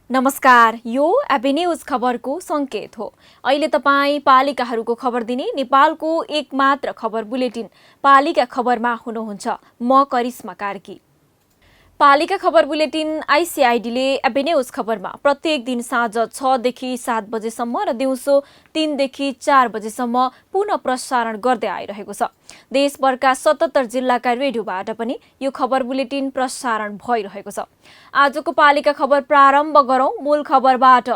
नमस्कार, यो AB news खबरको संकेत हो। अहिले तपाईँ पालिकाहरूको खबर दिने नेपालको एकमात्र खबर बुलेटिन पालिका खबरमा हुनुहुन्छ। म करिश्मा कार्की। पालिका खबर बुलेटिन आइसिआइडीले एबी न्यूज खबरमा प्रत्येक दिन साँझ 6 देखि 7 बजेसम्म र दिउँसो 3 देखि 4 बजेसम्म पुनः प्रसारण गर्दै आइरहेको छ। देशभरका 77 जिल्लाका रेडियोबाट पनि यो खबर बुलेटिन प्रसारण भइरहेको छ। आजको पालिका खबर प्रारम्भ गरौं मूल खबरबाट।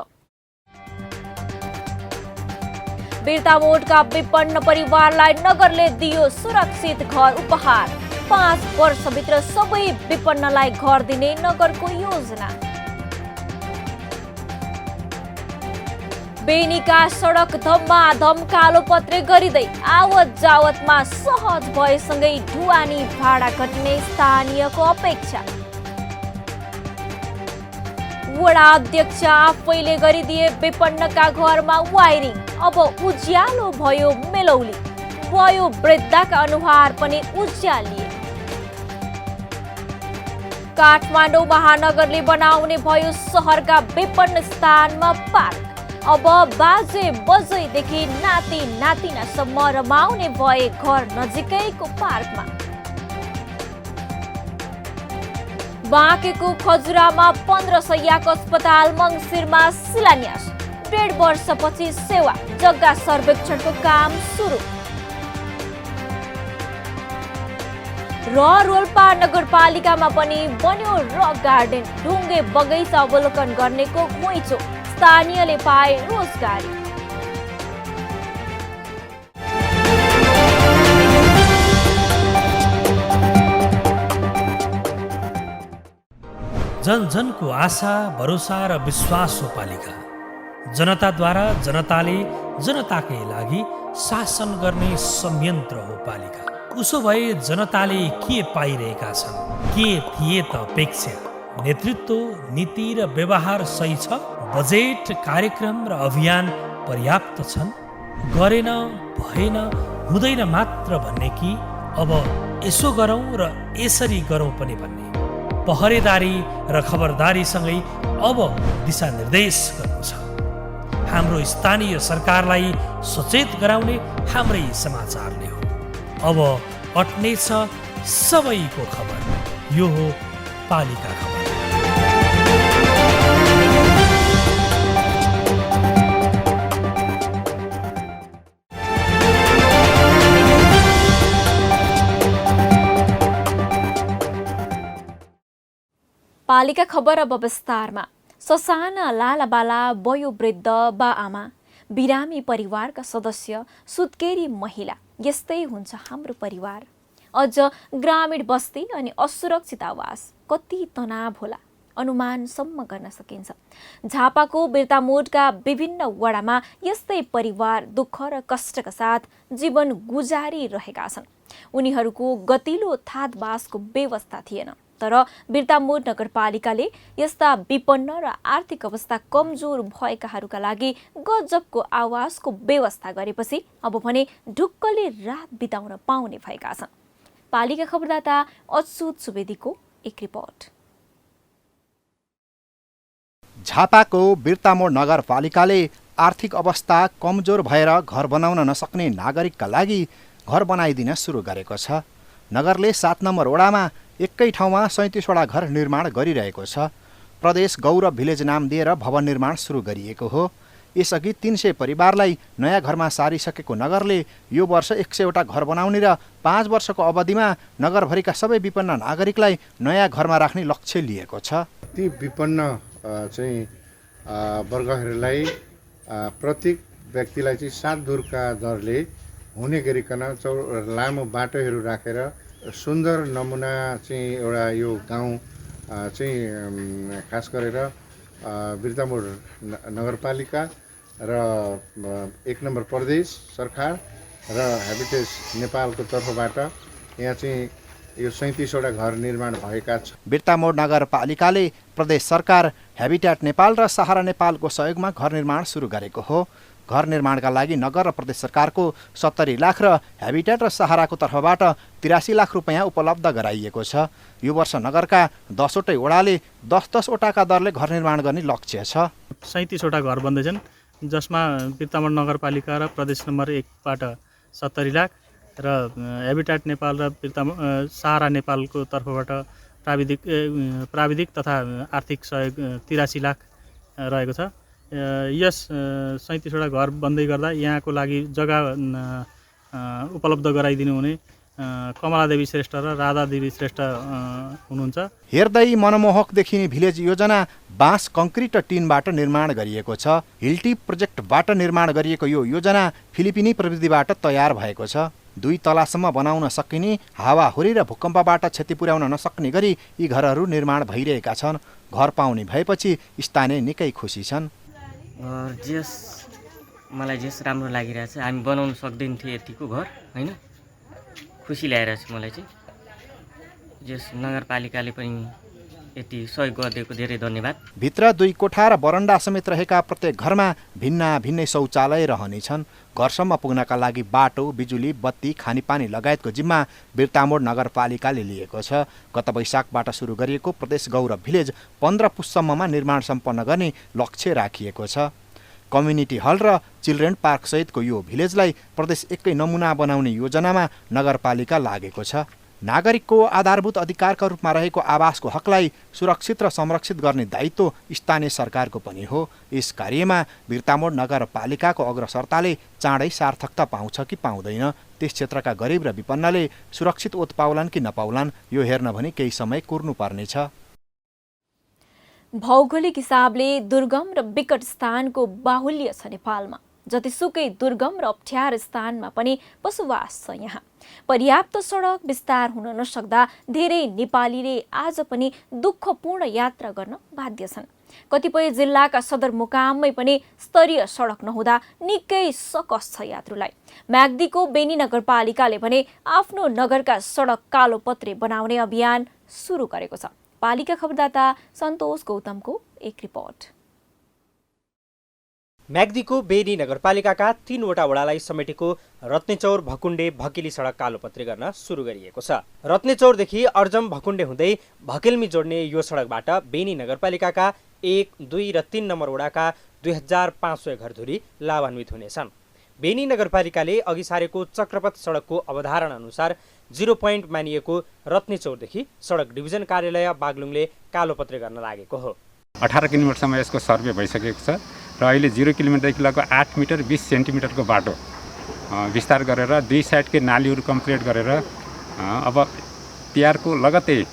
बिर्तामोडका विपन्न परिवारलाई नगरले दियो सुरक्षित घर उपहार। 5 वर्षभित्र सबै विपन्नलाई घर दिने नगरको योजना। बेनीका सडक धम्माधम कालोपत्रे गरिँदै आवत जावतमा सहज भएसँगै ढुवानी भाडा घट्ने स्थानीयको अपेक्षा। वडा अध्यक्ष आफैले गरिदिए विपन्नका घरमा वायरिङ, अब उज्यालो भयो मेलौली। भयो वृद्धका अनुहार पनि उज्यालिए। काठमाडौँ महानगरले बनाउने भयो सहरका विपन्न स्थानमा पार्क। अब बाजे बजैदेखि नाति नातिनासम्म रमाउने भए घर नजिकैको पार्कमा। बाँकेको खजुरामा 15 शय्याको अस्पताल मङ्सिरमा शिलान्यास। 1.5 वर्षपछि सेवा जग्गा सर्वेक्षणको काम सुरु। र रोल्पा नगरपालिकामा पनि बन्यो रक गार्डन। ढुङ्गे बगैँचा अवलोकन गर्नेको घुइँचो। स्थानीयले पाए रोजगारी। जन जनको आशा भरोसा र विश्वास हो पालिका। जनताद्वारा जनताले जनताकै लागि शासन गर्ने संयन्त्र हो पालिका। उसो भए जनताले के पाइरहेका छन्? के थिए त अपेक्षा? नेतृत्व, नीति र व्यवहार सही छ? बजेट, कार्यक्रम र अभियान पर्याप्त छन्? गरेन, भएन, हुँदैन मात्र भन्ने कि अब यसो गरौँ र यसरी गरौँ पनि भन्ने? पहरेदारी र खबरदारीसँगै अब दिशानिर्देश गर्नु छ। हाम्रो स्थानीय सरकारलाई सचेत गराउने हाम्रै समाचारले हो। अब अट्नेछ सबैको खबर। यो हो पालिका खबर। पालिका खबर अब विस्तारमा। ससाना लालाबाला वयोवृद्ध बा आमा, बिरामी परिवारका सदस्य, सुत्केरी महिला, यस्तै हुन्छ हाम्रो परिवार। अझ ग्रामीण बस्ती अनि असुरक्षित आवास, कति तनाव होला अनुमानसम्म गर्न सकिन्छ। झापाको बिर्तामोडका विभिन्न वडामा यस्तै परिवार दुःख र कष्टका साथ जीवन गुजारिरहेका छन्। उनीहरूको गतिलो थातबासको व्यवस्था थिएन, तर बिर्तामोड नगरपालिकाले यस्ता विपन्न र आर्थिक अवस्था कमजोर भएकाहरूका लागि गजबको आवासको व्यवस्था गरेपछि अब भने ढुक्कले रात बिताउन पाउने भएका छन्। पालिका खबरदाता अच्युत सुवेदीको एक रिपोर्ट। झापाको बिर्तामोड नगरपालिकाले आर्थिक अवस्था कमजोर भएर घर बनाउन नसक्ने नागरिकका लागि घर बनाइदिन सुरु गरेको छ। नगरले 7 नम्बर वडामा एकै ठाउँमा 37वटा घर निर्माण गरिरहेको छ। प्रदेश गौरव भिलेज नाम दिएर भवन निर्माण सुरु गरिएको हो। यसअघि 300 परिवारलाई नयाँ घरमा सारिसकेको नगरले यो वर्ष 100वटा घर बनाउने र 5 वर्षको अवधिमा नगरभरिका सबै विपन्न नागरिकलाई नयाँ घरमा राख्ने लक्ष्य लिएको छ। ती विपन्न वर्गहरूलाई प्रत्येक व्यक्तिलाई 7 धुरका दरले हुने गरिकन लामो बाटोहरू राखेर सुन्दर नमुना एउटा यो गाउँ खास गरेर बिर्तामोड नगरपालिका र 1 नम्बर प्रदेश सरकार र हेबिटेज नेपालको तर्फबाट यहाँ चाहिँ यो 37वटा घर निर्माण भएका छन्। बिर्तामोड नगरपालिकाले प्रदेश सरकार, हेबिट्याट नेपाल र सहारा नेपालको सहयोगमा घर निर्माण सुरु गरेको हो। घर निर्माणका लागि नगर र प्रदेश सरकारको 70 लाख र हेबिट्याट र सहाराको तर्फबाट 83 लाख रुपियाँ उपलब्ध गराइएको छ। यो वर्ष नगरका 10वटै वडाले 10-10 वटाका दरले घर निर्माण गर्ने लक्ष्य छ। 37वटा घर बन्दैछन्, जसमा बिर्तामोड नगरपालिका र प्रदेश नम्बर 1बाट 70 लाख र हेबिट्याट नेपाल र सहारा नेपालको तर्फबाट प्राविधिक तथा आर्थिक सहयोग 83 लाख रहेको छ। यस 37वटा घर बन्दै गर्दा यहाँको लागि जग्गा उपलब्ध गराइदिनु हुने कमलादेवी श्रेष्ठ र राधादेवी श्रेष्ठ हुनुहुन्छ। हेर्दै मनमोहक देखिने भिलेज योजना बाँस, कङ्क्रिट र टिनबाट निर्माण गरिएको छ। हिल्टी प्रोजेक्टबाट निर्माण गरिएको यो योजना फिलिपिनी प्रविधिबाट तयार भएको छ। 2 तलासम्म बनाउन सकिने, हावाहुरी र भूकम्पबाट क्षति पुर्याउन नसक्ने गरी यी घरहरू निर्माण भइरहेका छन्। घर पाउने भएपछि स्थानीय निकै खुसी छन्। मलाई जस राम्रो लागिरहेछ। हामी बनाउन सक्दैन थियो यतिको घर, हैन? खुसी ल्याइरहेछ मलाई चाहिँ। जस नगरपालिकाले पनि यति सहयोग गरिदिएको धेरै धन्यवाद। भित्र 2 कोठा र बरन्डा समेत रहेका प्रत्येक घरमा भिन्नै शौचालय रहनेछन्। घरसम्म पुग्नका लागि बाटो, बिजुली, बत्ती, खानेपानी लगायतको जिम्मा बिर्तामोड नगरपालिकाले लिएको छ। गत वैशाखबाट सुरु गरिएको प्रदेश गौरव भिलेज 15 पुससम्ममा निर्माण सम्पन्न गर्ने लक्ष्य राखिएको छ। कम्युनिटी हल र चिल्ड्रेन पार्क सहितको यो भिलेजलाई प्रदेश एकै नमुना बनाउने योजनामा नगरपालिका लागेको छ। नागरिकको आधारभूत अधिकारका रूपमा रहेको आवासको हकलाई सुरक्षित र संरक्षित गर्ने दायित्व स्थानीय सरकारको पनि हो। यस कार्यमा बिर्तामोड नगरपालिकाको अग्रसरताले चाँडै सार्थकता पाउँछ कि पाउँदैन, त्यस क्षेत्रका गरिब र विपन्नले सुरक्षित ओत पाउलान् कि नपाउलान्, यो हेर्न भने केही समय कुर्नुपर्नेछ। भौगोलिक हिसाबले दुर्गम र विकट स्थानको बाहुल्य छ नेपालमा। जतिसुकै दुर्गम र अप्ठ्यारो स्थानमा पनि बसोबास छ यहाँ। पर्याप्त सडक विस्तार हुन नसक्दा धेरै नेपालीले आज पनि दुःखपूर्ण यात्रा गर्न बाध्य छन्। कतिपय जिल्लाका सदरमुकाममै पनि स्तरीय सडक नहुँदा निकै सकस छ यात्रुलाई। म्याग्दीको बेनी नगरपालिकाले भने आफ्नो नगरका सडक कालोपत्रे बनाउने अभियान सुरु गरेको छ। पालिका खबरदाता सन्तोष गौतमको एक रिपोर्ट। म्याग्दीको बेनी नगरपालिकाका 3वटा वडालाई समेटेको रत्नेचौर भकुण्डे भकेली सडक कालोपत्री गर्न सुरु गरिएको छ। रत्नेचौरदेखि अर्जम भकुण्डे हुँदै भकेलमी जोड्ने यो सडकबाट बेनी नगरपालिकाका 1, 2 र 3 नम्बर वडाका 2500 घरधुरी लाभान्वित हुनेछन्। बेनी नगरपालिकाले अघि सारेको चक्रपथ सडकको अवधारणा अनुसार 0 पोइन्ट मानिएको रत्नेचौरदेखि सडक डिभिजन कार्यालय बागलुङले कालोपत्री गर्न लागेको हो। 18 किलोमिटरसम्म यसको सर्वे भइसकेको छ र अहिले 0 किलोमिटरदेखि लगभग 8 मिटर 20 सेन्टिमिटरको बाटो विस्तार गरेर 2 साइडकै नालीहरू कम्प्लिट गरेर अब तिहारको लगत्तै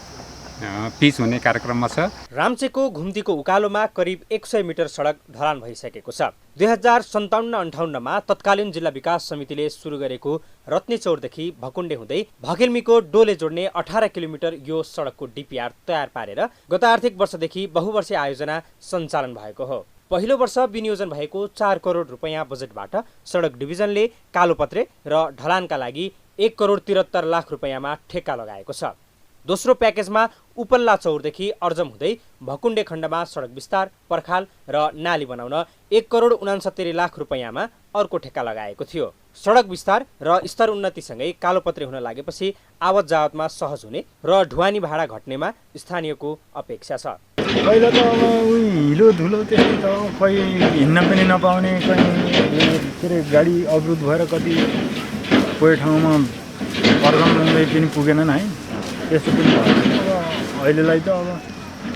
पिच हुने कार्यक्रममा छ। राम्चेको घुम्तीको उकालोमा करिब 100 मिटर सडक ढलान भइसकेको छ। 2057-58मा तत्कालीन जिल्ला विकास समितिले सुरु गरेको रत्नेचौरदेखि भकुण्डे हुँदै भकेलमीको डोले जोड्ने 18 किलोमिटर यो सडकको डिपिआर तयार पारेर गत आर्थिक वर्षदेखि बहुवर्षीय आयोजना सञ्चालन भएको हो। पहिलो वर्ष विनियोजन भएको 4 करोड रुपैयाँ बजेटबाट सडक डिभिजनले कालोपत्रे र ढलानका लागि 1 करोड 73 लाख रुपैयाँमा ठेक्का लगाएको छ। दोस्रो प्याकेजमा उपल्ला चौरदेखि अर्जम हुँदै भकुण्डे खण्डमा सडक विस्तार, पर्खाल र नाली बनाउन 1 करोड 69 लाख रुपैयाँमा अर्को ठेक्का लगाएको थियो। सडक विस्तार र स्तर उन्नतिसँगै कालोपत्रे हुन लागेपछि आवत जावतमा सहज हुने र ढुवानी भाडा घट्नेमा स्थानीयको अपेक्षा छ। पहिला त अब हिलो धुलो त्यस्तो त कोही हिँड्न पनि नपाउने, कोही गाडी अवरुद्ध भएर कति कोही ठाउँमा अर्गन लग्दै पनि पुगेनन् है, त्यस्तो पनि भयो। अब अहिलेलाई त अब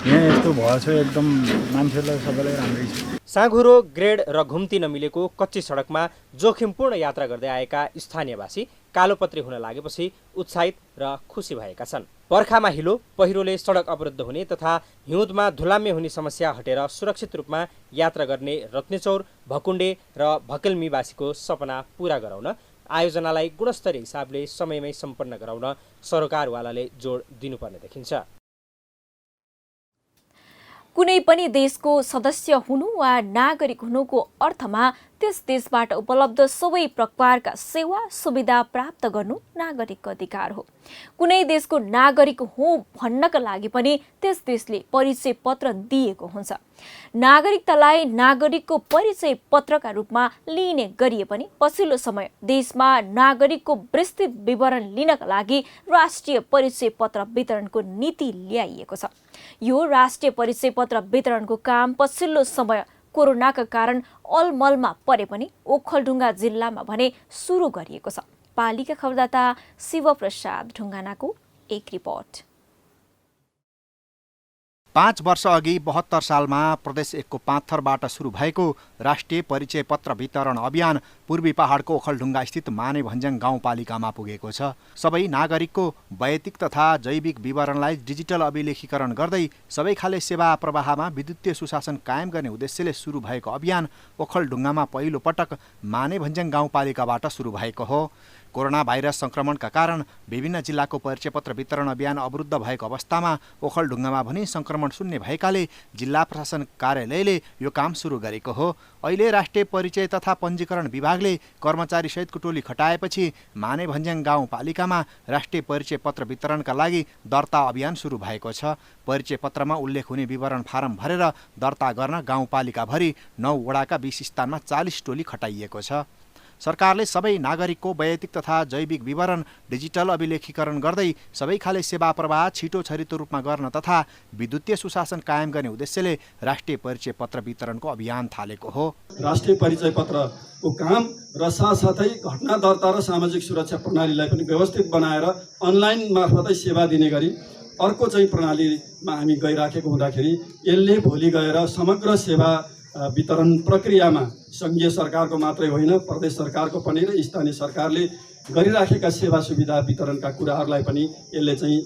यहाँ यस्तो भएछ, एकदम मान्छेहरूलाई सबैलाई राम्रै छ। साँघुरो, ग्रेड र घुम्ती नमिलेको कच्ची सडकमा जोखिमपूर्ण यात्रा गर्दै आएका स्थानीयवासी कालोपत्री हुन लागेपछि उत्साहित र खुसी भएका छन्। पर्खामा हिलो, पहिरोले सडक अवरुद्ध हुने तथा हिउँदमा धुलाम्य हुने समस्या हटेर सुरक्षित रूपमा यात्रा गर्ने रत्नेचौर, भकुण्डे र भकेलमीवासीको सपना पूरा गराउन आयोजनालाई गुणस्तरीय हिसाबले समयमै सम्पन्न गराउन सरकारवालाले जोड दिनुपर्ने देखिन्छ। कुनै पनि देशको सदस्य हुनु वा नागरिक हुनुको अर्थमा त्यस देशबाट उपलब्ध सबै प्रकारका सेवा सुविधा प्राप्त गर्नु नागरिकको अधिकार हो। कुनै देशको नागरिक हो भन्नका लागि पनि त्यस देशले परिचय पत्र दिएको हुन्छ। नागरिकतालाई नागरिकको परिचय पत्रका रूपमा लिने गरिए पनि पछिल्लो समय देशमा नागरिकको विस्तृत विवरण लिनका लागि राष्ट्रिय परिचय पत्र वितरणको नीति ल्याइएको छ। यो राष्ट्रिय परिचय पत्र वितरणको काम पछिल्लो समय कोरोनाका कारण अलमलमा परे पनि ओखलढुङ्गा जिल्लामा भने सुरु गरिएको छ। पालिका खबरदाता शिवप्रसाद ढुङ्गानाको एक रिपोर्ट। 5 वर्ष अघि 72 सालमा प्रदेश 1 को पाँथरबाट सुरु भएको राष्ट्रिय परिचय पत्र वितरण अभियान पूर्वी पहाडको ओखलढुङ्गा स्थित मानेभन्ज्याङ गाउँपालिकामा पुगेको छ। सबै नागरिकको वैयक्तिक तथा जैविक विवरणलाई डिजिटल अभिलेखीकरण गर्दै सबै खाले सेवा प्रवाहमा विद्युतीय सुशासन कायम गर्ने उद्देश्यले सुरु भएको अभियान ओखलढुङ्गामा पहिलो पटक मानेभन्ज्याङ गाउँपालिकाबाट सुरु भएको हो। कोरोना भाइरस संक्रमणका कारण विभिन्न जिल्लाको परिचय पत्र वितरण अभियान अवरुद्ध भएको अवस्थामा ओखलढुङ्गामा पनि संक्रमण शून्य भएकाले जिल्ला प्रशासन कार्यालयले यो काम सुरु गरेको हो। अहिले राष्ट्रिय परिचय तथा पञ्जीकरण विभागले कर्मचारी सहितको टोली खटाएपछि मानेभन्ज्याङ गाउँपालिकामा राष्ट्रिय परिचय पत्र वितरणका लागि दर्ता अभियान सुरु भएको छ। परिचय पत्रमा उल्लेख हुने विवरण फारम भरेर दर्ता गर्न गाउँपालिकाभरि 9 वडाका 20 स्थानमा 40 टोली खटाइएको छ। सरकारले सबै नागरिकको वैयक्तिक तथा जैविक विवरण डिजिटल अभिलेखीकरण गर्दै सबै खाले सेवा प्रवाह छिटो छरितो रूपमा गर्न तथा विद्युतीय सुशासन कायम गर्ने उद्देश्यले राष्ट्रिय परिचय पत्र वितरणको अभियान थालेको हो। राष्ट्रिय परिचय पत्रको काम र साथसाथै घटना दर्ता र सामाजिक सुरक्षा प्रणालीलाई पनि व्यवस्थित बनाएर अनलाइन मार्फतै सेवा दिने गरी अर्को चाहिँ प्रणालीमा हामी गइराखेको हुँदाखेरि यसले भोलि गएर समग्र सेवा वितरण प्रक्रियामा सङ्घीय सरकारको मात्रै होइन प्रदेश सरकारको पनि र स्थानीय सरकारले गरिराखेका सेवा सुविधा वितरणका कुराहरूलाई पनि यसले चाहिँ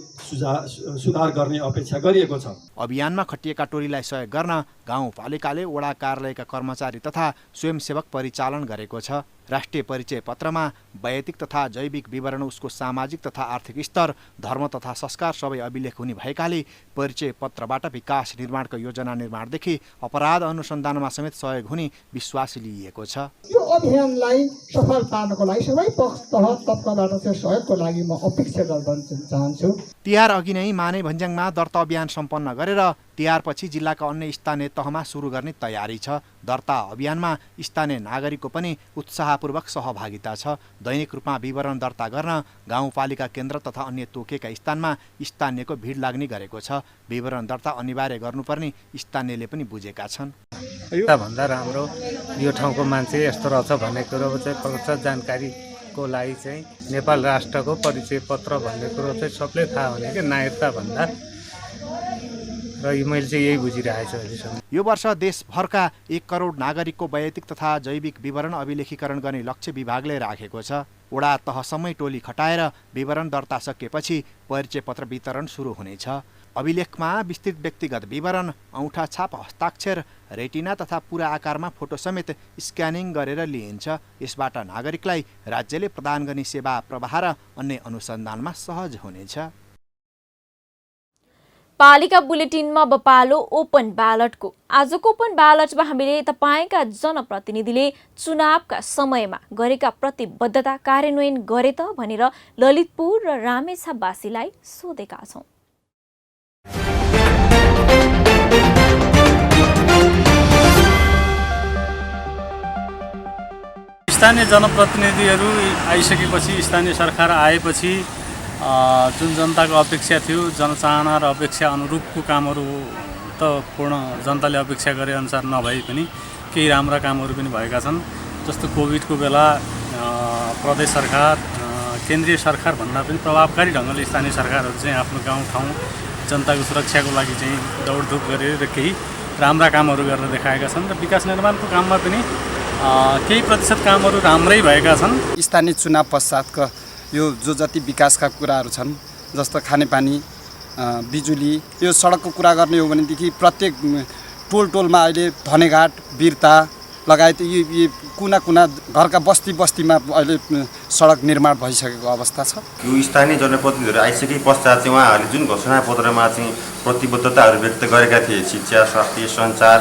सुधार गर्ने अपेक्षा गरिएको छ। अभियानमा खटिएका टोलीलाई सहयोग गर्न गाउँपालिकाले वडा कार्यालयका कर्मचारी तथा स्वयंसेवक परिचालन गरेको छ। राष्ट्रिय परिचय पत्रमा वैयक्तिक तथा जैविक विवरण उसको सामाजिक तथा आर्थिक स्तर धर्म तथा संस्कार सबै अभिलेख हुने भएकाले परिचय पत्रबाट विकास निर्माणको योजना निर्माणदेखि अपराध अनुसन्धानमा समेत सहयोग हुने विश्वास लिइएको छ। यो अभियानलाई सफल पार्नको लागि सबै पक्ष तर्फबाट चाहिँ सहयोगको लागि म अपेक्षा गर्न चाहन्छु। तिहार अघि नै मानेभन्ज्याङमा दर्ता अभियान सम्पन्न गरेर तिहारपछि जिल्लाका अन्य स्थानीय तहमा सुरु गर्ने तयारी छ। दर्ता अभियानमा स्थानीय नागरिकको पनि उत्साहपूर्वक सहभागिता छ। दैनिक रूपमा विवरण दर्ता गर्न गाउँपालिका केन्द्र तथा अन्य तोकेका स्थानमा स्थानीयको भिड लाग्ने गरेको छ। विवरण दर्ता अनिवार्य गर्नुपर्ने स्थानीयले पनि बुझेका छन्। भन्दा राम्रो यो ठाउँको मान्छे यस्तो रहेछ भन्ने कुरो चाहिँ प्रत्यक्ष जानकारीको लागि चाहिँ नेपाल राष्ट्रको परिचय पत्र भन्ने कुरो चाहिँ सबले थाहा हुने कि नागरिकता भन्दा र मैले चाहिँ यही बुझिरहेको छु अहिलेसम्म। यो वर्ष देशभरका 1 करोड नागरिकको वैयक्तिक तथा जैविक विवरण अभिलेखीकरण गर्ने लक्ष्य विभागले राखेको छ। वडा तहसम्मै टोली खटाएर विवरण दर्ता सकिएपछि परिचय पत्र वितरण सुरु हुनेछ। अभिलेखमा विस्तृत व्यक्तिगत विवरण, औँठा छाप, हस्ताक्षर, रेटिना तथा पूरा आकारमा फोटो समेत स्क्यानिङ गरेर लिइन्छ। यसबाट नागरिकलाई राज्यले प्रदान गर्ने सेवा प्रवाह र अन्य अनुसन्धानमा सहज हुनेछ। पालिका बुलेटिनमा बपालो ओपन ब्यालटको। आजको ओपन ब्यालटमा हामीले तपाईँका जनप्रतिनिधिले चुनावका समयमा गरेका प्रतिबद्धता कार्यान्वयन गरे त भनेर ललितपुर र रामेछापवासीलाई सोधेका छौँ। स्थानीय जनप्रतिनिधिहरू आइसकेपछि, स्थानीय सरकार आएपछि जुन जनताको अपेक्षा थियो, जनचाहना र अपेक्षा अनुरूपको कामहरू त पूर्ण जनताले अपेक्षा गरे अनुसार नभए पनि केही राम्रा कामहरू पनि भएका छन्। जस्तो कोभिडको बेला प्रदेश सरकार, केन्द्रीय सरकार भन्दा पनि प्रभावकारी ढङ्गले स्थानीय सरकारहरू चाहिँ आफ्नो गाउँठाउँ जनताको सुरक्षाको लागि चाहिँ दौडधुप गरेर केही राम्रा कामहरू गरेर देखाएका छन् र विकास निर्माणको काममा पनि केही प्रतिशत कामहरू राम्रै भएका छन्। स्थानीय चुनाव पश्चातका यो जो जति विकासका कुराहरू छन्, जस्तो खानेपानी, बिजुली, यो सडकको कुरा गर्ने हो भनेदेखि प्रत्येक टोलमा अहिले धनेघाट, बिर्ता लगायत यी कुना कुना घरका बस्ती बस्तीमा अहिले सडक निर्माण भइसकेको अवस्था छ। यो स्थानीय जनप्रतिनिधिहरू आइसके पश्चात चाहिँ उहाँहरूले जुन घोषणापत्रमा चाहिँ प्रतिबद्धताहरू व्यक्त गरेका थिए, शिक्षा, स्वास्थ्य, सञ्चार,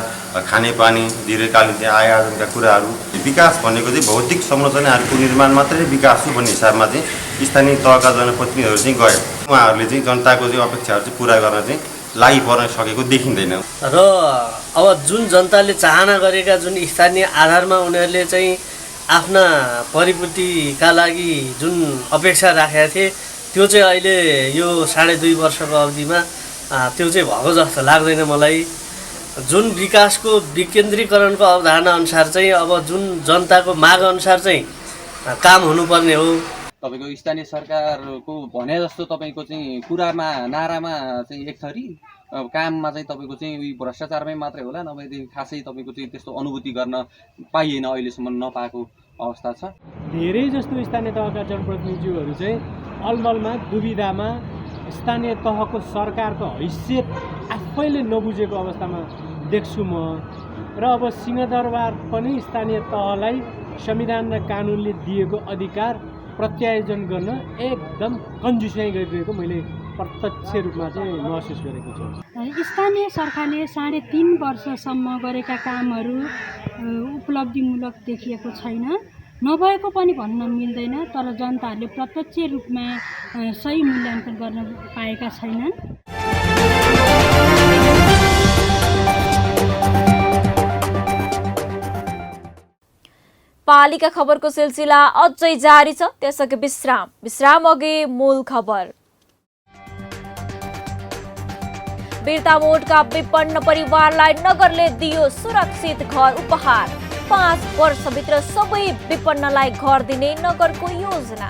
खानेपानी, दीर्घकालीन आय आर्जनका कुराहरू, विकास भनेको चाहिँ भौतिक संरचनाहरूको निर्माण मात्रै विकास हो भन्ने हिसाबमा चाहिँ स्थानीय तहका जनप्रतिनिधिहरू चाहिँ गए। उहाँहरूले चाहिँ जनताको चाहिँ अपेक्षाहरू चाहिँ पुरा गर्न चाहिँ लागि पर्न सकेको देखिँदैन। र अब जुन जनताले चाहना गरेका जुन स्थानीय आधारमा उनीहरूले चाहिँ आफ्ना परिपूर्तिका लागि जुन अपेक्षा राखेका थिए त्यो चाहिँ अहिले यो 2.5 वर्षको अवधिमा त्यो चाहिँ भएको जस्तो लाग्दैन मलाई। जुन विकासको विकेन्द्रीकरणको अवधारणा अनुसार चाहिँ अब जुन जनताको माग अनुसार चाहिँ काम हुनुपर्ने हो। तपाईँको स्थानीय सरकारको भने जस्तो तपाईँको चाहिँ कुरामा नारामा चाहिँ एक थरी, काममा चाहिँ तपाईँको चाहिँ उही भ्रष्टाचारमै मात्रै होला, नभएदेखि खासै तपाईँको चाहिँ त्यस्तो अनुभूति गर्न पाइएन, अहिलेसम्म नपाएको अवस्था छ। धेरै जस्तो स्थानीय तहका जनप्रतिनिधिहरू चाहिँ अलमलमा दुविधामा स्थानीय तहको सरकारको हैसियत आफैले नबुझेको अवस्थामा देख्छु म। र अब सिंहदरबार पनि स्थानीय तहलाई संविधान र कानुनले दिएको अधिकार प्रत्यायोजन गर्न एकदम कन्जुसाइ गरिरहेको मैले प्रत्यक्ष रूपमा चाहिँ महसुस गरेको छु। स्थानीय सरकारले 3.5 वर्षसम्म गरेका कामहरू उपलब्धिमूलक देखिएको छैन, नभएको पनि भन्न मिल्दैन, तर जनताहरूले प्रत्यक्ष रूपमा सही मूल्याङ्कन गर्न पाएका छैनन्। पालिका खबरको सिलसिला अझै जारी छ, त्यसअघि विश्राम अघि मूल खबर। बिर्ता मोडका विपन्न परिवारलाई नगरले दियो सुरक्षित घर उपहार। 5 वर्षभित्र सबै विपन्नलाई घर दिने नगरको योजना।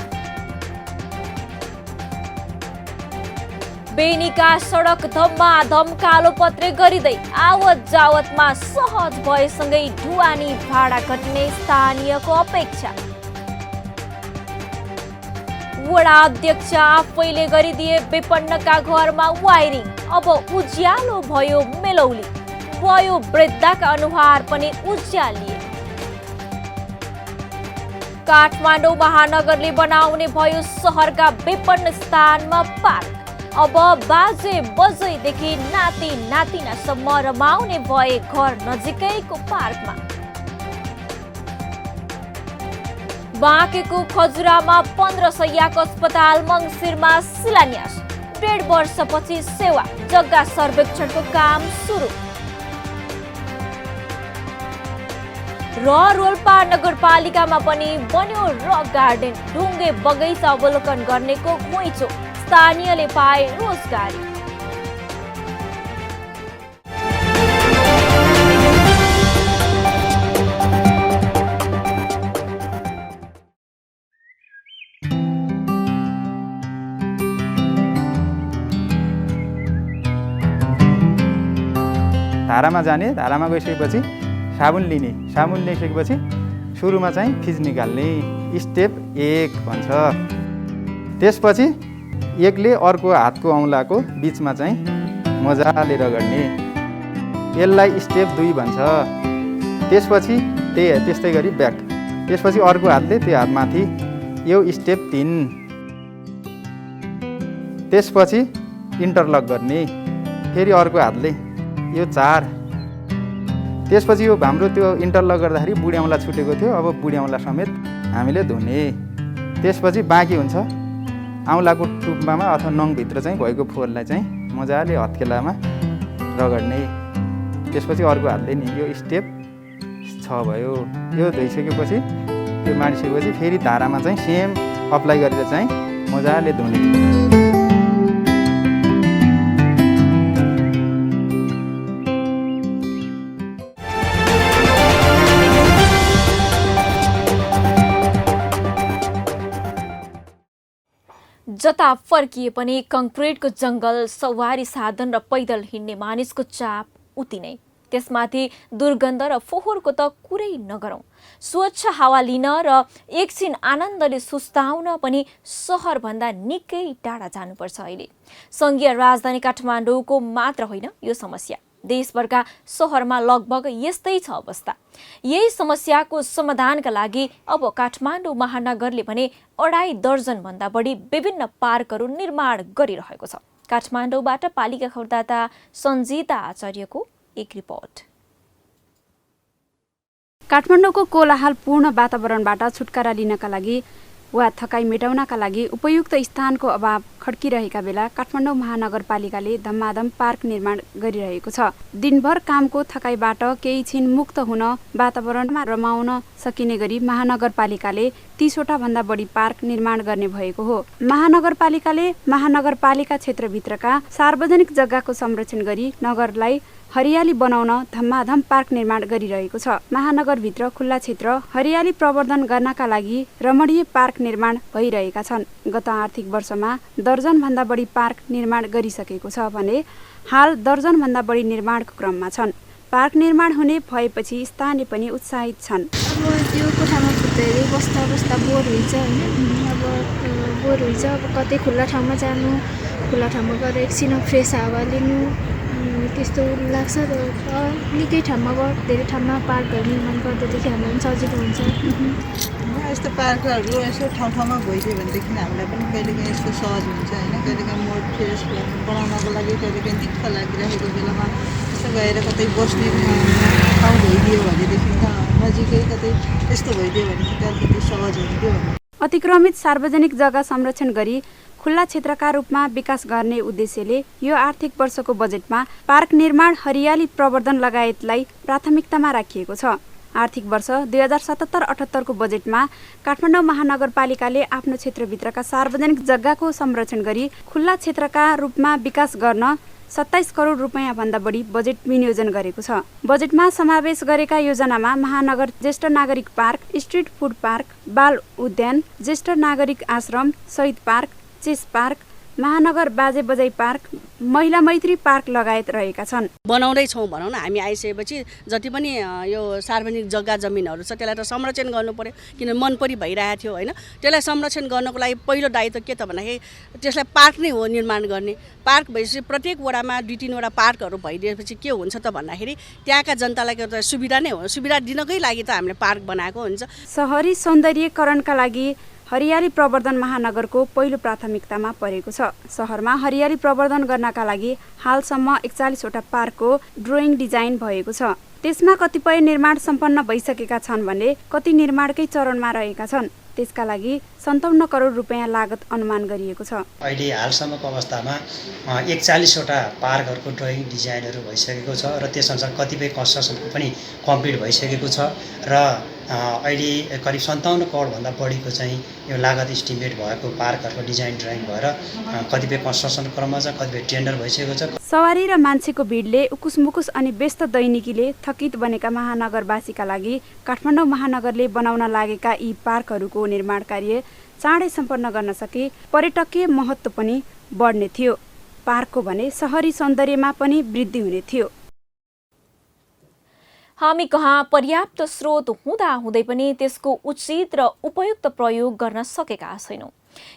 बेनीका सडक धम्माधम कालोपत्रे गरिँदै आवत जावतमा सहज भएसँगै ढुवानी भाडा घट्ने स्थानीयको अपेक्षा। वडा अध्यक्ष आफैले गरिदिए विपन्नका घरमा वायरिङ, अब उज्यालो भयो मेलौली। वयो वृद्धका अनुहार पनि उज्यालिए। काठमाडौँ महानगरले बनाउने भयो सहरका विपन्न स्थानमा पार्क। अब बाजे बजैदेखि नाति नातिनासम्म रमाउने भए घर नजिकैको पार्कमा। बाँकेको खजुरामा 15 शैय्याको अस्पताल मङ्सिरमा शिलान्यास। 1.5 वर्षपछि सेवा जग्गा सर्वेक्षणको काम सुरु। र रोल्पा नगरपालिकामा पनि बन्यो रक गार्डन। ढुङ्गे बगैँचा अवलोकन गर्नेको घुइँचो, स्थानीयले पाए रोजगारी। धारामा जाने, धारामा गइसकेपछि साबुन लिने, साबुन लिइसकेपछि सुरुमा चाहिँ फिज निकाल्ने, स्टेप 1 भन्छ। त्यसपछि एकले अर्को हातको औँलाको बिचमा चाहिँ मजाले रगड्ने, यसलाई स्टेप 2 भन्छ। त्यसपछि त्यस्तै गरी ब्याक, त्यसपछि अर्को हातले त्यो हातमाथि, यो स्टेप 3। त्यसपछि इन्टरलक गर्ने, फेरि अर्को हातले, यो 4। त्यसपछि यो हाम्रो त्यो इन्टरलक गर्दाखेरि बुढी औँला छुटेको थियो, अब बुढी औँला समेत हामीले धुने। त्यसपछि बाँकी हुन्छ औँलाको टुप्पामा अथवा नङभित्र चाहिँ भएको फोहोरलाई चाहिँ मजाले हत्केलामा रगड्ने। त्यसपछि अर्को हातले नि, यो स्टेप 6 भयो। यो धोइसकेपछि त्यो माडिसकेपछि फेरि धारामा चाहिँ सेम अप्लाई गरेर चाहिँ मजाले धुने। जता फर्किए पनि कङ्क्रिटको जङ्गल, सवारी साधन र पैदल हिँड्ने मानिसको चाप उति नै। त्यसमाथि दुर्गन्ध र फोहोरको त कुरै नगरौँ। स्वच्छ हावा लिन र एकछिन आनन्दले सुस्ताउन पनि सहरभन्दा निकै टाढा जानुपर्छ। अहिले सङ्घीय राजधानी काठमाडौँको मात्र होइन यो समस्या, देशभरका सहरमा लगभग यस्तै छ अवस्था। यही समस्याको समाधानका लागि अब काठमाडौँ महानगरले भने 2.5 दर्जनभन्दा बढी विभिन्न पार्कहरू निर्माण गरिरहेको छ। काठमाडौँबाट पालिका खबरदाता सञ्जिता आचार्यको एक रिपोर्ट। काठमाडौँको कोलाहलपूर्ण वातावरणबाट छुटकारा लिनका लागि वा थकाइ मेटाउनका लागि उपयुक्त स्थानको अभाव खड्किरहेका बेला काठमाडौँ महानगरपालिकाले धम्माधम पार्क निर्माण गरिरहेको छ। दिनभर कामको थकाइबाट केही छिन मुक्त हुन वातावरणमा रमाउन सकिने गरी महानगरपालिकाले 30वटा भन्दा बढी पार्क निर्माण गर्ने भएको हो। महानगरपालिकाले महानगरपालिका क्षेत्रभित्रका सार्वजनिक जग्गाको संरक्षण गरी नगरलाई हरियाली बनाउन धम्माधम पार्क निर्माण गरिरहेको छ। महानगरभित्र खुल्ला क्षेत्र हरियाली प्रवर्धन गर्नका लागि रमणीय पार्क निर्माण भइरहेका छन्। गत आर्थिक वर्षमा दर्जनभन्दा बढी पार्क निर्माण गरिसकेको छ भने हाल दर्जनभन्दा बढी निर्माणको क्रममा छन्। पार्क निर्माण हुने भएपछि स्थानीय पनि उत्साहित छन्। अब त्यो कोठामा फुत्दै बस्दा बस्दा बोर हुन्छ होइन। अब बोर हुन्छ, अब कतै खुल्ला ठाउँमा जानु, खुल्ला ठाउँमा गएर एकछिन फ्रेस हावा लिनु त्यस्तो लाग्छ। निकै ठाउँमा धेरै ठाउँमा पार्कहरू निर्माण गर्दादेखि हामीलाई पनि सजिलो हुन्छ। यस्तो पार्कहरू यसो ठाउँ ठाउँमा भइदियो भनेदेखि हामीलाई पनि कहिलेकाहीँ यस्तो सहज हुन्छ होइन। कहिलेकाहीँ मोड फ्रेस बनाउनको लागि कहिलेकाहीँ दिक्क लागिरहेको बेलामा यसो गएर कतै बस्ने ठाउँ भइदियो भनेदेखि त नजिकै कतै त्यस्तो भइदियो भने त अलिकति सहज हुन्थ्यो। अतिक्रमित सार्वजनिक जग्गा संरक्षण गरी खुल्ला क्षेत्रका रूपमा विकास गर्ने उद्देश्यले यो आर्थिक वर्षको बजेटमा पार्क निर्माण, हरियाली प्रवर्धन लगायतलाई प्राथमिकतामा राखिएको छ। आर्थिक वर्ष 2077-78 को बजेटमा काठमाडौँ महानगरपालिकाले आफ्नो क्षेत्रभित्रका सार्वजनिक जग्गाको संरक्षण गरी खुल्ला क्षेत्रका रूपमा विकास गर्न 27 करोड रुपैयाँ भन्दा बढी बजेट विनियोजन गरेको छ। बजेटमा समावेश गरेका योजनामा महानगर ज्येष्ठ नागरिक पार्क, स्ट्रिट फुड पार्क, बाल उद्यान, ज्येष्ठ नागरिक आश्रम, शहीद पार्क, चेस पार्क, महानगर बाजे बजाई पार्क, महिला मैत्री पार्क लगायत रहेका छन्। बनाउँदैछौँ भनौँ न, हामी आइसकेपछि जति पनि यो सार्वजनिक जग्गा जमिनहरू छ त्यसलाई त संरक्षण गर्नु पर्यो, किन मन परि भइरहेको थियो होइन। त्यसलाई संरक्षण गर्नको लागि पहिलो दायित्व के त भन्दाखेरि त्यसलाई पार्क नै हो निर्माण गर्ने। पार्क भएपछि प्रत्येक वडामा 2-3 वटा पार्कहरू भइदिएपछि के हुन्छ त भन्दाखेरि त्यहाँका जनतालाई एउटा सुविधा नै हो। सुविधा दिनकै लागि त हामीले पार्क बनाएको हुन्छ। सहरी सौन्दर्यीकरणका लागि हरियाली प्रवर्धन महानगरको पहिलो प्राथमिकतामा परेको छ। सहरमा हरियाली प्रवर्धन गर्नका लागि हालसम्म 41वटा पार्कको ड्रोइङ डिजाइन भएको छ। त्यसमा कतिपय निर्माण सम्पन्न भइसकेका छन् भने कति निर्माणकै चरणमा रहेका छन्। त्यसका लागि 57 करोड रुपैयाँ लागत अनुमान गरिएको छ। अहिले हालसम्मको अवस्थामा 41वटा पार्कहरूको ड्रोइङ डिजाइनहरू भइसकेको छ र त्यसअनुसार कतिपय कन्स्ट्रक्सन पनि कम्प्लिट भइसकेको छ र अहिले करिब 57 करोडभन्दा बढीको चाहिँ यो लागत इस्टिमेट भएको पार्कहरूको डिजाइन ड्राइङ भएर कतिपय कन्स्ट्रक्सन क्रममा छ, कतिपय टेन्डर भइसकेको छ। सवारी र मान्छेको भिडले उकुसमुकुस अनि व्यस्त दैनिकीले थकित बनेका महानगरवासीका लागि काठमाडौँ महानगरले बनाउन लागेका यी पार्कहरूको निर्माण कार्य चाँडै सम्पन्न गर्न सके पर्यटकीय महत्त्व पनि बढ्ने थियो। पार्कको भने सहरी सौन्दर्यमा पनि वृद्धि हुने थियो। हामी कहाँ पर्याप्त स्रोत हुँदा हुँदै पनि त्यसको उचित र उपयुक्त प्रयोग गर्न सकेका छैनौँ।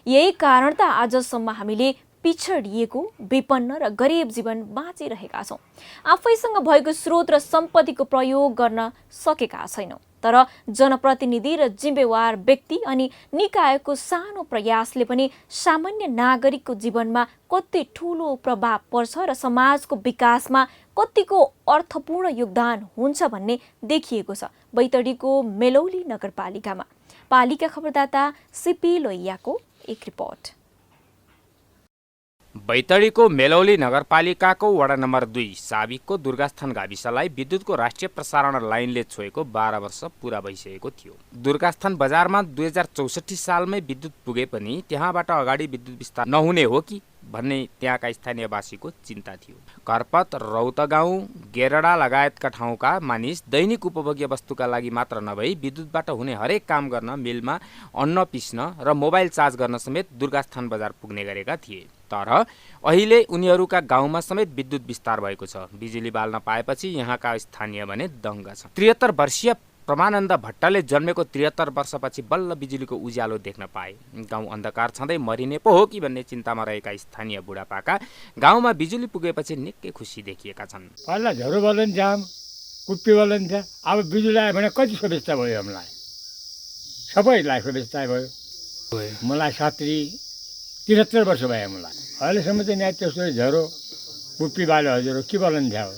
यही कारण त आजसम्म हामीले पिछडिएको, विपन्न र गरिब जीवन बाँचिरहेका छौँ। आफैसँग भएको स्रोत र सम्पत्तिको प्रयोग गर्न सकेका छैनौँ। तर जनप्रतिनिधि र जिम्मेवार व्यक्ति अनि निकायको सानो प्रयासले पनि सामान्य नागरिकको जीवनमा कति ठुलो प्रभाव पर्छ र समाजको विकासमा कतिको अर्थपूर्ण योगदान हुन्छ भन्ने देखिएको छ बैतडीको मेलौली नगरपालिकामा। पालिका खबरदाता सिपी लोहियाको एक रिपोर्ट। बैतडीको मेलौली नगरपालिकाको वडा नम्बर 2 साबिकको दुर्गास्थान गाविसलाई विद्युतको राष्ट्रिय प्रसारण लाइनले छोएको 12 वर्ष पूरा भइसकेको थियो। दुर्गास्थान बजारमा 2064 सालमै विद्युत पुगे पनि त्यहाँबाट अगाडि विद्युत विस्तार नहुने हो कि भन्ने त्यहाँका स्थानीयवासीको चिन्ता थियो। करपत, रौतगाउँ, गेरडा लगायतका ठाउँका मानिस दैनिक उपभोग्य वस्तुका लागि मात्र नभई विद्युतबाट हुने हरेक काम गर्न, मिलमा अन्न पिस्न र मोबाइल चार्ज गर्न समेत दुर्गास्थान बजार पुग्ने गरेका थिए। तर अहिले उनीहरूका गाउँमा समेत विद्युत विस्तार भएको छ। बिजुली बाल्न पाएपछि यहाँका स्थानीय भने दङ्ग छन्। 73 वर्षीय प्रमानन्द भट्टले जन्मेको 73 वर्षपछि बल्ल बिजुलीको उज्यालो देख्न पाए। गाउँ अन्धकार छँदै मरिने पो हो कि भन्ने चिन्तामा रहेका स्थानीय बुढापाका गाउँमा बिजुली पुगेपछि निकै खुसी देखिएका छन्। पहिला झरो बदलिन्छ, कुप्पी बदलिन्छ, अब बिजुली आयो भने कति सुविस्ता भयो हामीलाई, सबैलाई सुविस्ता भयो। मलाई 73 वर्ष भयो मलाई, अहिलेसम्म चाहिँ यहाँ त्यस्तो झरो कुप्पी बाल्यो हजुर के बदलिन्छ हो।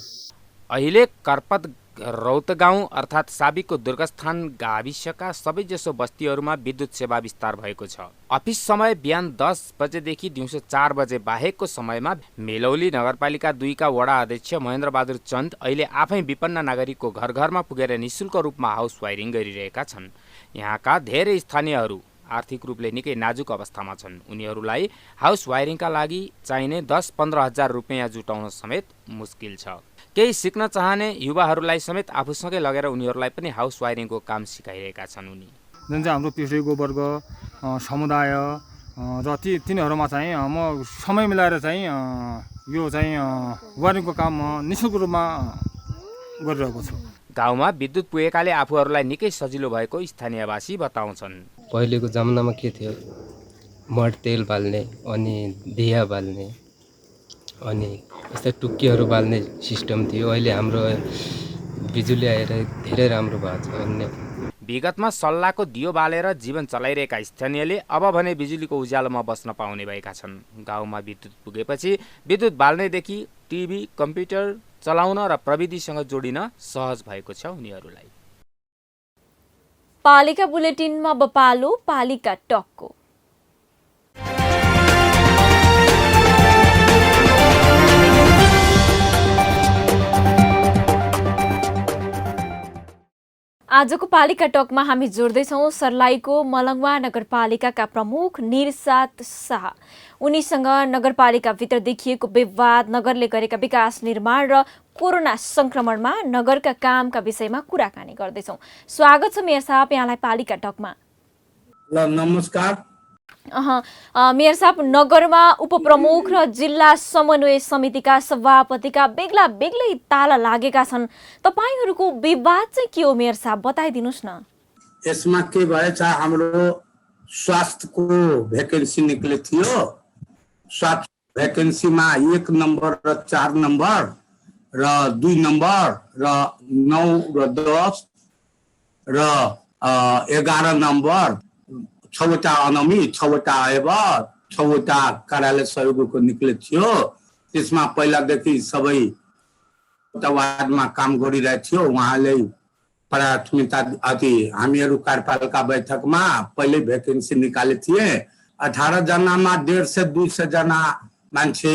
अहिले कर्पत रौत गाउँ अर्थात् साबिकको दुर्गस्थान गाविसका सबैजसो बस्तीहरूमा विद्युत सेवा विस्तार भएको छ। अफिस समय बिहान 10 बजेदेखि दिउँसो 4 बजे बाहेकको समयमा मेलौली नगरपालिका 2 का वडा अध्यक्ष महेन्द्र बहादुर चन्द अहिले आफै विपन्न नागरिकको घर घरमा पुगेर निःशुल्क रूपमा हाउस वायरिङ गरिरहेका छन्। यहाँका धेरै स्थानीयहरू आर्थिक रूपले निकै नाजुक अवस्थामा छन्। उनीहरूलाई हाउस वायरिङका लागि चाहिने 10-15 हजार रुपियाँ जुटाउन समेत मुस्किल छ। केही सिक्न चाहने युवाहरूलाई समेत आफूसँगै लगेर उनीहरूलाई पनि हाउस वायरिङको काम सिकाइरहेका छन्। उनी जुन चाहिँ हाम्रो पिछडी गोवर्ग समुदाय र तिनीहरूमा चाहिँ म समय मिलाएर चाहिँ यो चाहिँ वायरिङको काम निःशुल्क रूपमा गरिरहेको छु। गाउँमा विद्युत पुगेकाले आफूहरूलाई निकै सजिलो भएको स्थानीयवासी बताउँछन्। पहिलेको जमानामा के थियो, मड तेल बाल्ने अनि दिया बाल्ने अनि यस्तै टुक्कीहरू बाल्ने सिस्टम थियो। अहिले हाम्रो बिजुली आएर धेरै राम्रो भएको छ। अन्य विगतमा सल्लाहको दियो बालेर जीवन चलाइरहेका स्थानीयले अब भने बिजुलीको उज्यालोमा बस्न पाउने भएका छन्। गाउँमा विद्युत पुगेपछि विद्युत बाल्नेदेखि टिभी, कम्प्युटर चलाउन र प्रविधिसँग जोडिन सहज भएको छ उनीहरूलाई। पालिका बुलेटिनमा अब पालो पालिका टकको। आजको पालिका टकमा हामी जोड्दैछौँ सर्लाहीको मलङ्वा नगरपालिकाका प्रमुख निरसाद शाह। उनीसँग नगरपालिकाभित्र देखिएको विवाद, नगरले गरेका विकास निर्माण र कोरोना संक्रमणमा नगरका कामका विषयमा कुराकानी गर्दैछौँ। स्वागत छ मेयर साहब यहाँलाई पालिका टकमा। नमस्कार। मेयर साहब, नगरमा उपप्रमुख र जिल्ला समन्वय समितिका सभापतिका बेग्ला बेग्लै ताला लागेका छन्। तपाईहरूको विवाद चाहिँ के हो मेयर साहब, बताइदिनुस् न। यसमा के भएछ, हाम्रो स्वास्थ्यको भ्याकेन्सी निक्ले थियो। स्वास्थ्य भ्याकेन्सीमा 1 नम्बर र 4 नम्बर र 2 नम्बर र 9 र 10 र 11 नम्बर 6वटा अनमी, 6वटा अयब, 6वटा कार्यालय सहयोगको निक्ले थियो। त्यसमा पहिलादेखि सबै वार्डमा काम गरिरहेको थियो। उहाँले प्राथमिकता हामीहरू कार्यपालिका बैठकमा पहिले भ्याकेन्सी निकाले थिए। 18 जनामा 150 से 200 जना मान्छे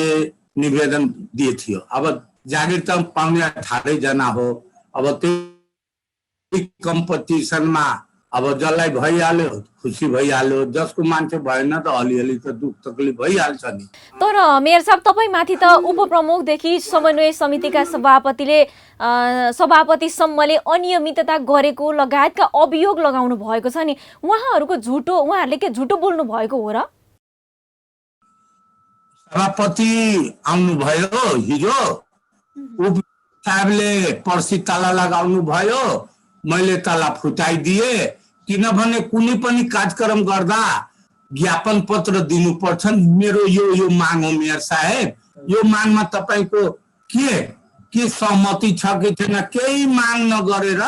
निवेदन दिए थियो। अब जागिर त पाउने 18 जना हो। अब त्यही कम्पिटिसनमा अब जसलाई भइहाल्यो खुसी भइहाल्यो, जसको मान्छे भएन त अलिअलि त दुःख तकलिफ भइहाल्छ नि। तर मेयर साहब, तपाईमाथि त उपप्रमुखदेखि समन्वय समितिका सभापतिसम्मले अनियमितता गरेको लगायतका अभियोग लगाउनु भएको छ नि। उहाँहरूले के झुटो बोल्नु भएको हो र? सभापति आउनुभयो हिजो, उप साहबले पर्सि ताला लगाउनु भयो, मैले ताला फुटाइदिए। किनभने कुनै पनि कार्यक्रम गर्दा ज्ञापन पत्र दिनुपर्छ। मेरो यो माग हो मेयर साहेब। यो मागमा तपाईको के सहमति छ कि छैन, केही माग नगरेर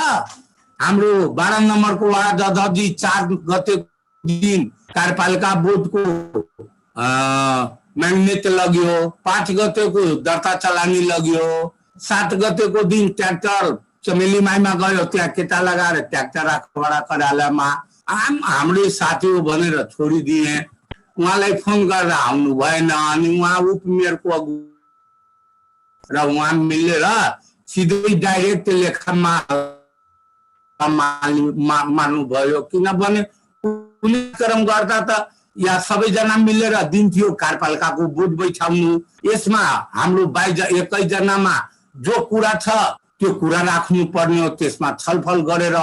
हाम्रो 12 नम्बरको वार्ड अध्यक्ष 4 गते दिन कार्यपालिका बोर्डको म्याग्नेट लग्यो, 5 गतेको दर्ता चलानी लग्यो, 7 गतेको दिन ट्र्याक्टर चमेली माईमा गयो, त्यहाँ केटा लगाएर ट्र्याक्टर राख्यो वडा कार्यालयमा। हाम्रो साथी हो भनेर छोडिदिए। उहाँलाई फोन गरेर आउनु भएन। अनि उहाँ उपमेयरको र उहाँ मिलेर सिधै डाइरेक्ट लेखमा मान्नुभयो। किनभने कुनै कार्यक्रम गर्दा त या सबैजना मिलेर दिन्थ्यो कार्यपालिकाको बोर्ड बैठाउनु। यसमा हाम्रो 21 जनामा जो कुरा छ त्यो कुरा राख्नु पर्ने हो। त्यसमा छलफल गरेर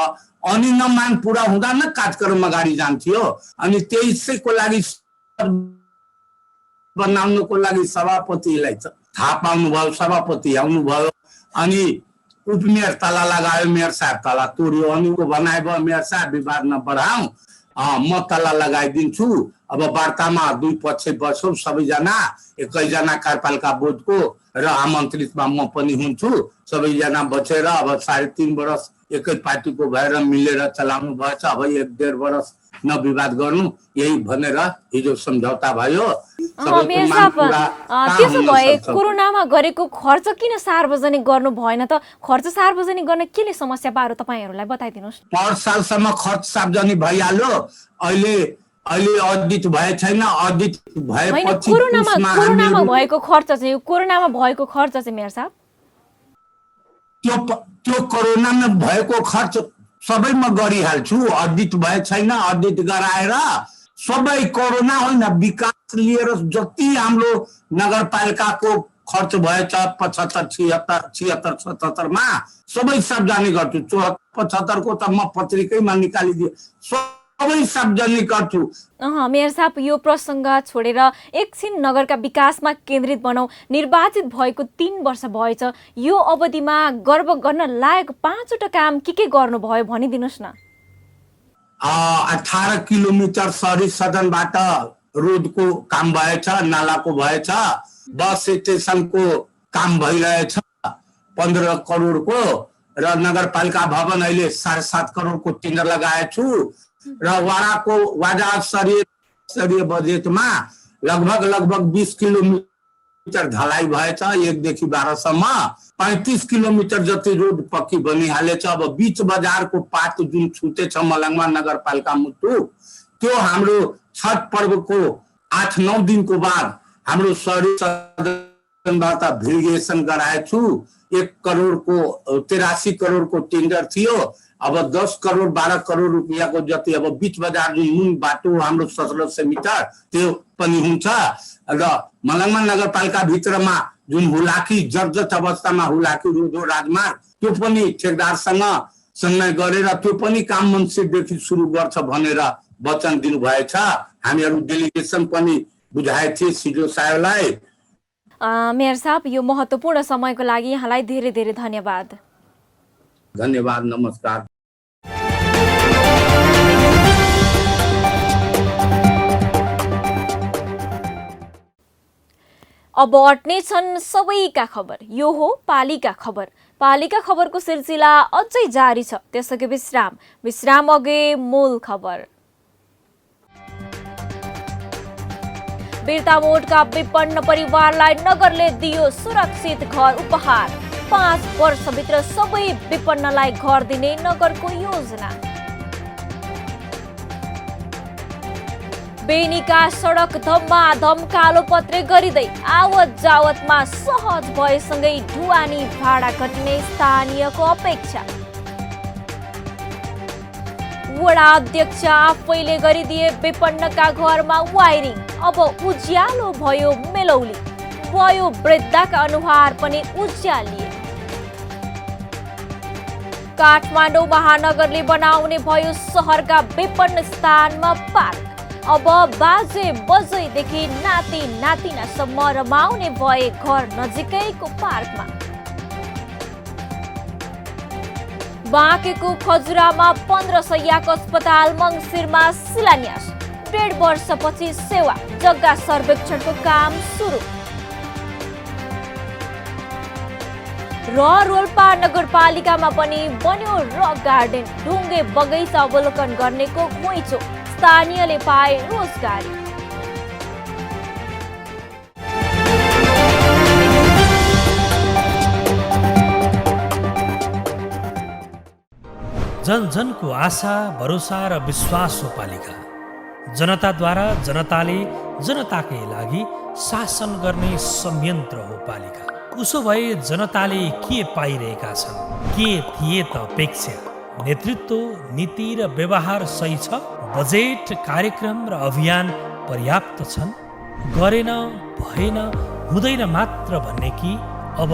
अनि नमान पुरा हुँदा न कार्यक्रम अगाडि जान्थ्यो। अनि त्यसैको लागि बनाउनको लागि सभापतिलाई थाहा पाउनुभयो, सभापति आउनुभयो। अनि उपमेयर ताला लगायो, मेयर साहब ताला तोड्यो, अनि को भनाइ भयो मेयर साहब विवाद नबढाउँ, म ताला लगाइदिन्छु। अब वार्तामा दुई पक्ष बस्छौँ, सबैजना, एकैजना कार्यपालिका बोर्डको र आमन्त्रितमा म पनि हुन्छु। सबैजना बसेर अब 3.5 वर्ष एकै पार्टीको भएर मिलेर चलाउनु भएछ। अब 1.5 वर्ष नविवाद गर्नु, यही भनेर हिजो सम्झौता भयो। मेयर साहब, त्यसो भए कोरोनामा गरेको खर्च किन सार्वजनिक गर्नु भएन त? खर्च सार्वजनिक गर्न केले समस्या पार्यो तपाईँहरूलाई बताइदिनुहोस्। 5 सालसम्म खर्च सार्वजनिक भइहाल्यो। अहिले अडिट भए छैन। अडिट भएपछि कोरोनामा भएको खर्च चाहिँ कोरोनामा भएको खर्च चाहिँ मेयर साहब त्यो कोरोनामा भएको खर्च सबै म गरिहाल्छु। अडिट भए छैन, अडिट गराएर सबै कोरोना होइन विकास लिएर जति हाम्रो नगरपालिकाको खर्च भएछ 75, 76, 77 मा सबै सार्वजनिक गर्छु। 74 को त म पत्रिकैमा निकालिदिए सबै सार्वजनिक गर्छु। मेयर साहब, यो प्रसङ्ग छोडेर एकछिन नगरका विकासमा केन्द्रित बनाऊ। निर्वाचित भएको 3 वर्ष भएछ, यो अवधिमा गर्व गर्न लायक 5वटा काम के गर्नुभयो भनिदिनुहोस् न। 18 किलोमिटर शहरी सदनबाट रोडको काम भएछ, नालाको भएछ, बस स्टेसनको काम भइरहेछ 15 करोडको, र नगरपालिका भवन अहिले 7.5 करोडको टेन्डर लगाएछु, र वाडा स्तरीय बजेटमा लगभग 20 किलोमिटर ढलाइ भएछ 1 देखि 12 सम्म। 35 किलोमिटर जति रोड पक्की बनिहालेछ। अब बीच बजारको पाटो जुन छुटेछ मलङमा नगरपालिका मुटु, त्यो हाम्रो छठ पर्वको 8-9 दिनको बाद हाम्रो शहरी सदनबाट भेरिगेसन गराएछु। 83 करोडको टेन्डर थियो। अब 10 करोड 12 करोड रुपियाँको जति अब बीच बजार जुन मुन बाटो हाम्रो 1700 मिटर त्यो पनि हुन्छ। र मलङमा नगरपालिका भित्रमा जुन हुलाकी जर्जर अवस्थामा हुलाकी रोड हो राजमार्ग, त्यो पनि ठेकदारसँग सन्नय गरेर त्यो पनि काम मन्सिरदेखि सुरु गर्छ भनेर वचन दिनुभएछ। हामीहरू डेलिगेसन पनि बुझाए थिए सिडिओ साहेबलाई। मेयर साहब, यो महत्त्वपूर्ण समयको लागि यहाँलाई धेरै धेरै धन्यवाद। धन्यवाद, नमस्कार। अब अट्ने छन् सबैका खबर। यो हो पालिका खबर। पालिका खबरको सिलसिला अझै जारी छ। त्यसअघि विश्राम अघि मूल खबर। बिर्तामोडका विपन्न परिवारलाई नगरले दियो सुरक्षित घर उपहार। 5 वर्षभित्र सबै विपन्नलाई घर दिने नगरको योजना। बेनीका सडक धम्माधम कालोपत्रे गरिँदै आवत जावतमा सहज भएसँगै ढुवानी भाडा घट्ने स्थानीयको अपेक्षा। वडा अध्यक्ष आफैले गरिदिए विपन्नका घरमा वायरिङ। अब उज्यालो भयो मेलौली। वयो वृद्धका अनुहार पनि उज्यालिए। काठमाडौँ महानगरले बनाउने भयो सहरका विपन्न स्थानमा पार्क। अब बाजे बजैदेखि नाति नातिनासम्म रमाउने भए घर नजिकैको पार्कमा। बाँकेको खजुरामा 15 शय्याको अस्पताल मङ्सिरमा शिलान्यास। 1.5 वर्षपछि सेवा जग्गा सर्वेक्षणको काम सुरु। र रोल्पा नगरपालिकामा पनि बन्यो रक गार्डन। ढुङ्गे बगैँचा अवलोकन गर्नेको घुइँचो। स्थानीयले पाए रोजगारी। जन जनको आशा, भरोसा र विश्वास हो पालिका। जनताद्वारा जनताले जनताकै लागि शासन गर्ने संयन्त्र हो पालिका। उसो भए जनताले के पाइरहेका छन्? के थिए त अपेक्षा? नेतृत्व, नीति र व्यवहार सही छ? बजेट, कार्यक्रम र अभियान पर्याप्त छन्? गरेन, भएन, हुँदैन मात्र भन्ने कि अब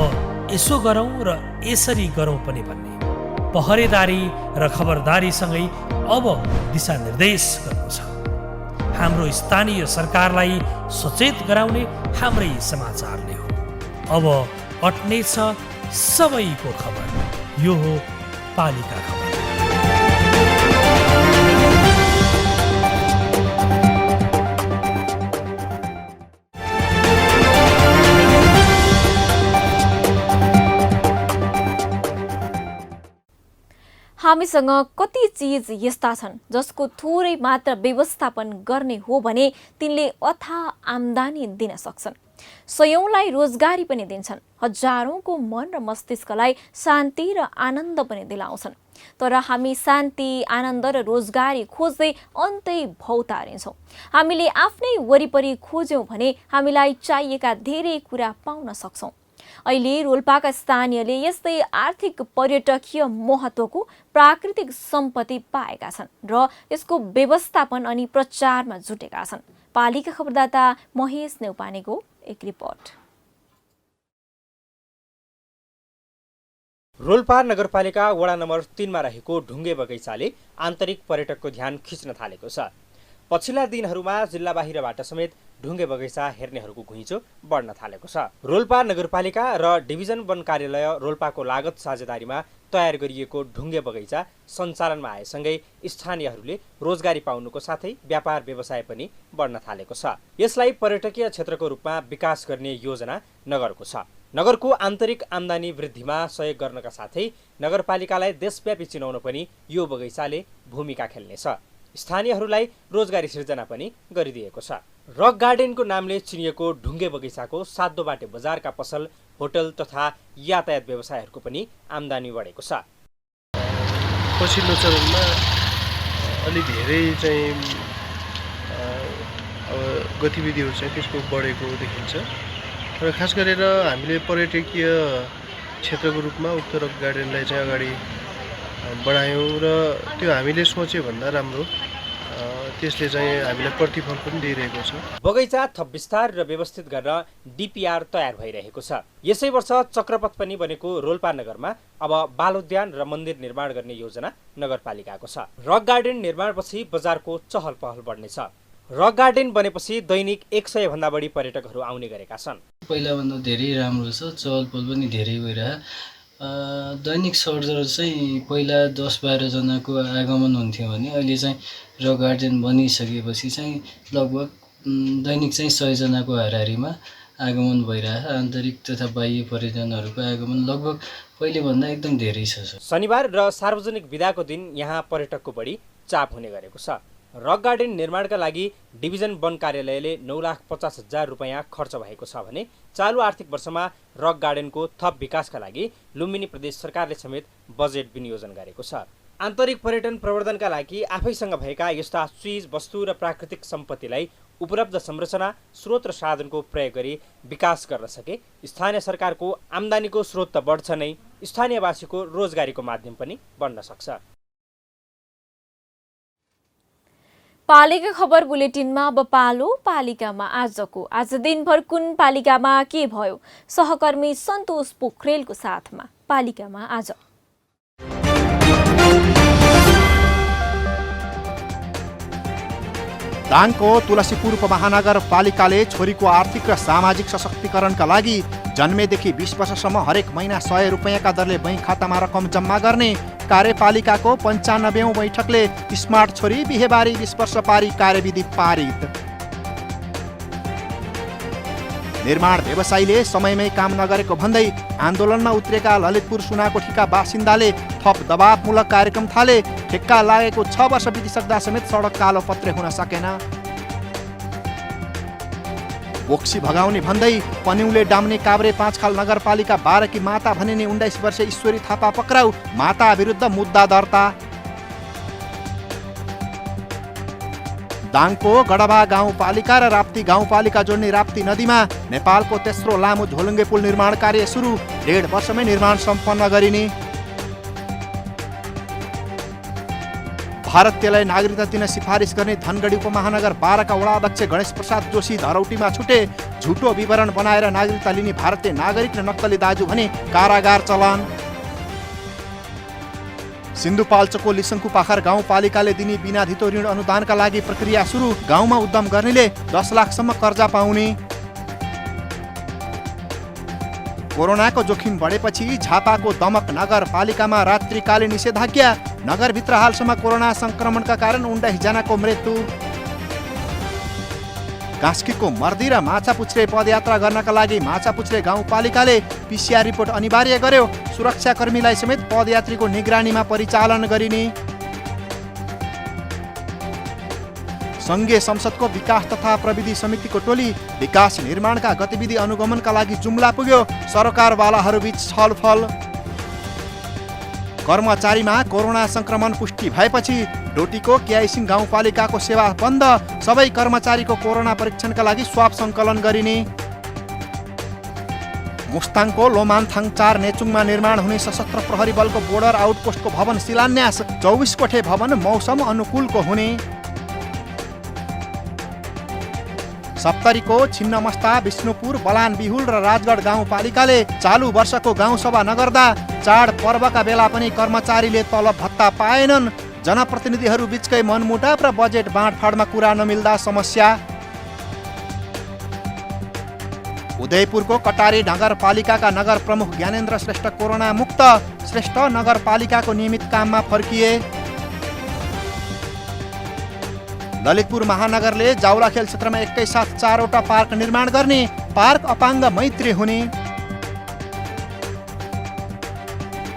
यसो गरौँ र यसरी गरौँ पनि भन्ने? पहरेदारी र खबरदारीसँगै अब दिशानिर्देश गर्नु छ। हाम्रो स्थानीय सरकारलाई सचेत गराउने हाम्रै समाचारले हो। अब अट्ने छ सबैको खबर। यो हो पालिका खबर। हामीसँग कति चीज यस्ता छन् जसको थोरै मात्र व्यवस्थापन गर्ने हो भने तिनले अथाह आम्दानी दिन सक्छन्, सयौंलाई रोजगारी पनि दिन्छन्, हजारौंको मन र मस्तिष्कलाई शान्ति र आनन्द पनि दिलाउँछन्। तर हामी शान्ति, आनन्द र रोजगारी खोज्दै अन्तै भौतारिन्छौँ। हामीले आफ्नै वरिपरि खोज्यौँ भने हामीलाई चाहिएका धेरै कुरा पाउन सक्छौँ। अहिले रोल्पाका स्थानीयले यस्तै आर्थिक पर्यटकीय महत्त्वको प्राकृतिक सम्पत्ति पाएका छन् र यसको व्यवस्थापन अनि प्रचारमा जुटेका छन्। पालिका खबरदाता महेश नेउपानेको एक रिपोर्ट। रोल्पा नगरपालिका वडा नम्बर 3 मा रहेको ढुङ्गे बगैँचाले आन्तरिक पर्यटकको ध्यान खिच्न थालेको छ। पछिल्ला दिनहरूमा जिल्ला बाहिरबाट समेत ढुङ्गे बगैँचा हेर्नेहरूको घुइँचो बढ्न थालेको छ। रोल्पा नगरपालिका र डिभिजन वन कार्यालय रोल्पाको लागत साझेदारीमा तयार गरिएको ढुङ्गे बगैँचा सञ्चालनमा आएसँगै स्थानीयहरूले रोजगारी पाउनुको साथै व्यापार व्यवसाय पनि बढ्न थालेको छ। यसलाई पर्यटकीय क्षेत्रको रूपमा विकास गर्ने योजना नगरको छ। नगरको आन्तरिक आम्दानी वृद्धिमा सहयोग गर्नका साथै नगरपालिकालाई देशव्यापी चिनाउन पनि यो बगैँचाले भूमिका खेल्नेछ। स्थानीयहरूलाई रोजगारी सिर्जना पनि गरिदिएको छ। रक गार्डनको नामले चिनिएको ढुङ्गे बगैँचाको सातो बाटे बजारका पसल, होटल तथा यातायात व्यवसायहरूको पनि आम्दानी बढेको छ। पछिल्लो चरणमा अलि धेरै चाहिँ गतिविधिहरू चाहिँ त्यसको बढेको देखिन्छ र खास गरेर हामीले पर्यटकीय क्षेत्रको रूपमा उक्त रक गार्डनलाई चाहिँ अगाडि बढायौँ र त्यो हामीले सोचे भन्दा राम्रो त्यसले चाहिँ हामीलाई प्रतिफल पनि दिइरहेको छ। बगैँचा थप विस्तार र व्यवस्थित गर्न डिपिआर तयार भइरहेको छ। यसै वर्ष चक्रपथ पनि बनेको रोल्पा नगरमा अब बालोद्यान र मन्दिर निर्माण गर्ने योजना नगरपालिकाको छ। रक गार्डन निर्माणपछि बजारको चहल पहल बढ्नेछ। रक गार्डन बनेपछि दैनिक 100 भन्दा बढी पर्यटकहरू आउने गरेका छन्। पहिलाभन्दा धेरै राम्रो छ, चहल पहल पनि धेरै भइरह। दैनिक सर्जर चाहिँ पहिला 10-12 जनाको आगमन हुन्थ्यो भने अहिले चाहिँ रक गार्डन बनिसकेपछि चाहिँ लगभग दैनिक चाहिँ 100 जनाको हाराहारीमा आगमन भइरहेछ। आन्तरिक तथा बाह्य पर्यटनहरूको आगमन लगभग पहिलेभन्दा एकदम धेरै छ। शनिबार र सार्वजनिक बिदाको दिन यहाँ पर्यटकको बढी चाप हुने गरेको छ। रक गार्डन निर्माणका लागि डिभिजन वन कार्यालयले 9,50,000 रुपैयाँ खर्च भएको छ भने चालु आर्थिक वर्षमा रक गार्डनको थप विकासका लागि लुम्बिनी प्रदेश सरकारले समेत बजेट विनियोजन गरेको छ। आन्तरिक पर्यटन प्रवर्धनका लागि आफैसँग भएका यस्ता चीज, वस्तु र प्राकृतिक सम्पत्तिलाई उपलब्ध संरचना, स्रोत र साधनको प्रयोग गरी विकास गर्न सके स्थानीय सरकारको आम्दानीको स्रोत त बढ्छ नै, स्थानीयवासीको रोजगारीको माध्यम पनि बन्न सक्छ। पालिका खबर बुलेटिनमा अब पालो पालिकामा आज दिनभर कुन पालिकामा के भयो, सहकर्मी सन्तोष पोखरेलको साथमा पालिकामा आज। दाङको तुलसीपुर उपमहानगरपालिकाले छोरीको आर्थिक र सामाजिक सशक्तिकरणका लागि जन्मेदेखि 20 वर्षसम्म हरेक महिना 100 रुपैयाँका दरले बैंक खातामा रकम जम्मा गर्ने कार्यपालिकाको 95औं बैठकले स्मार्ट छोरी बिहेबारी 20 वर्ष पारी कार्यविधि पारित। निर्माण व्यवसायीले समयमै काम नगरेको भन्दै आन्दोलनमा उत्रेका ललितपुर सुनाकोठीका बासिन्दाले थप दबावमूलक कार्यक्रम थाले। ठेक्का लागेको 6 वर्ष बितिसक्दा समेत सडक कालो पत्रे हुन सकेन। बोक्सी भगाउने भन्दै पन्युले डाम्ने काभ्रे 5 खाल नगरपालिका 12 की माता भनिने 19 वर्षीय ईश्वरी थापा पक्राउ, माता विरुद्ध मुद्दा दर्ता। दाङको गडबा गाउँपालिका र राप्ती गाउँपालिका जोड्ने राप्ती नदीमा नेपालको तेस्रो लामो झोलुङ्गे पुल निर्माण कार्य सुरु, 1.5 वर्षमै निर्माण सम्पन्न गरिने। भारतीयलाई नागरिकता दिन सिफारिस गर्ने धनगढी उपमहानगर 12 का वडा अध्यक्ष गणेश प्रसाद जोशी धरौटीमा छुटे। झुटो विवरण बनाएर नागरिकता लिने भारतीय नागरिक र नक्कली दाजु भने कारागार चलान। सिन्धुपाल्चोकको लिसङ्कु पाखर गाउँपालिकाले दिने बिना धितो ऋण अनुदानका लागि प्रक्रिया सुरु, गाउँमा उद्यम गर्नेले 10 लाखसम्म कर्जा पाउने। कोरोनाको जोखिम बढेपछि झापाको दमक नगरपालिकामा रात्रिकालीन निषेधाज्ञा। नगरभित्र हालसम्म कोरोना संक्रमणका कारण 19 जनाको मृत्यु। कास्कीको मर्दी र माछापुच्छ्रे पदयात्रा गर्नका लागि माछापुच्छ्रे गाउँपालिकाले PCR रिपोर्ट अनिवार्य गर्यो। सुरक्षाकर्मीलाई समेत पदयात्रीको निगरानीमा परिचालन गरिने। सङ्घीय संसदको विकास तथा प्रविधि समितिको टोली विकास निर्माणका गतिविधि अनुगमनका लागि जुम्ला पुग्यो। सरकारवालाहरूबीच छलफल। कर्मचारीमा कोरोना संक्रमण पुष्टि भएपछि डोटीको केआइसिङ गाउँपालिकाको सेवा बन्द। सबै कर्मचारीको कोरोना परीक्षणका लागि स्वाब सङ्कलन गरिने। मुस्ताङको लोमानथाङ 4 नेचुङमा निर्माण हुने सशस्त्र प्रहरी बलको बोर्डर आउटपोस्टको भवन शिलान्यास। 24 कोठे भवन मौसम अनुकूलको हुने। सप्तरीको छिन्नमस्ता, विष्णुपुर, बलान बिहुल र राजगढ गाउँपालिकाले चालु वर्षको गाउँसभा नगर्दा चाड पर्वका बेला पनि कर्मचारीले तलब भत्ता पाएनन्। जनप्रतिनिधिहरू बीचकै मनमुटाव र बजेट बाँडफाँडमा कुरा नमिल्दा समस्या। उदयपुरको कटारी नगरपालिकाका नगर प्रमुख ज्ञानेन्द्र श्रेष्ठ कोरोना मुक्त। श्रेष्ठ नगरपालिकाको नियमित काममा फर्किए। ललितपुर महानगरले जाउलाखेल क्षेत्रमा एकैसाथ 4वटा पार्क निर्माण गर्ने। पार्क अपाङ्ग मैत्री हुने।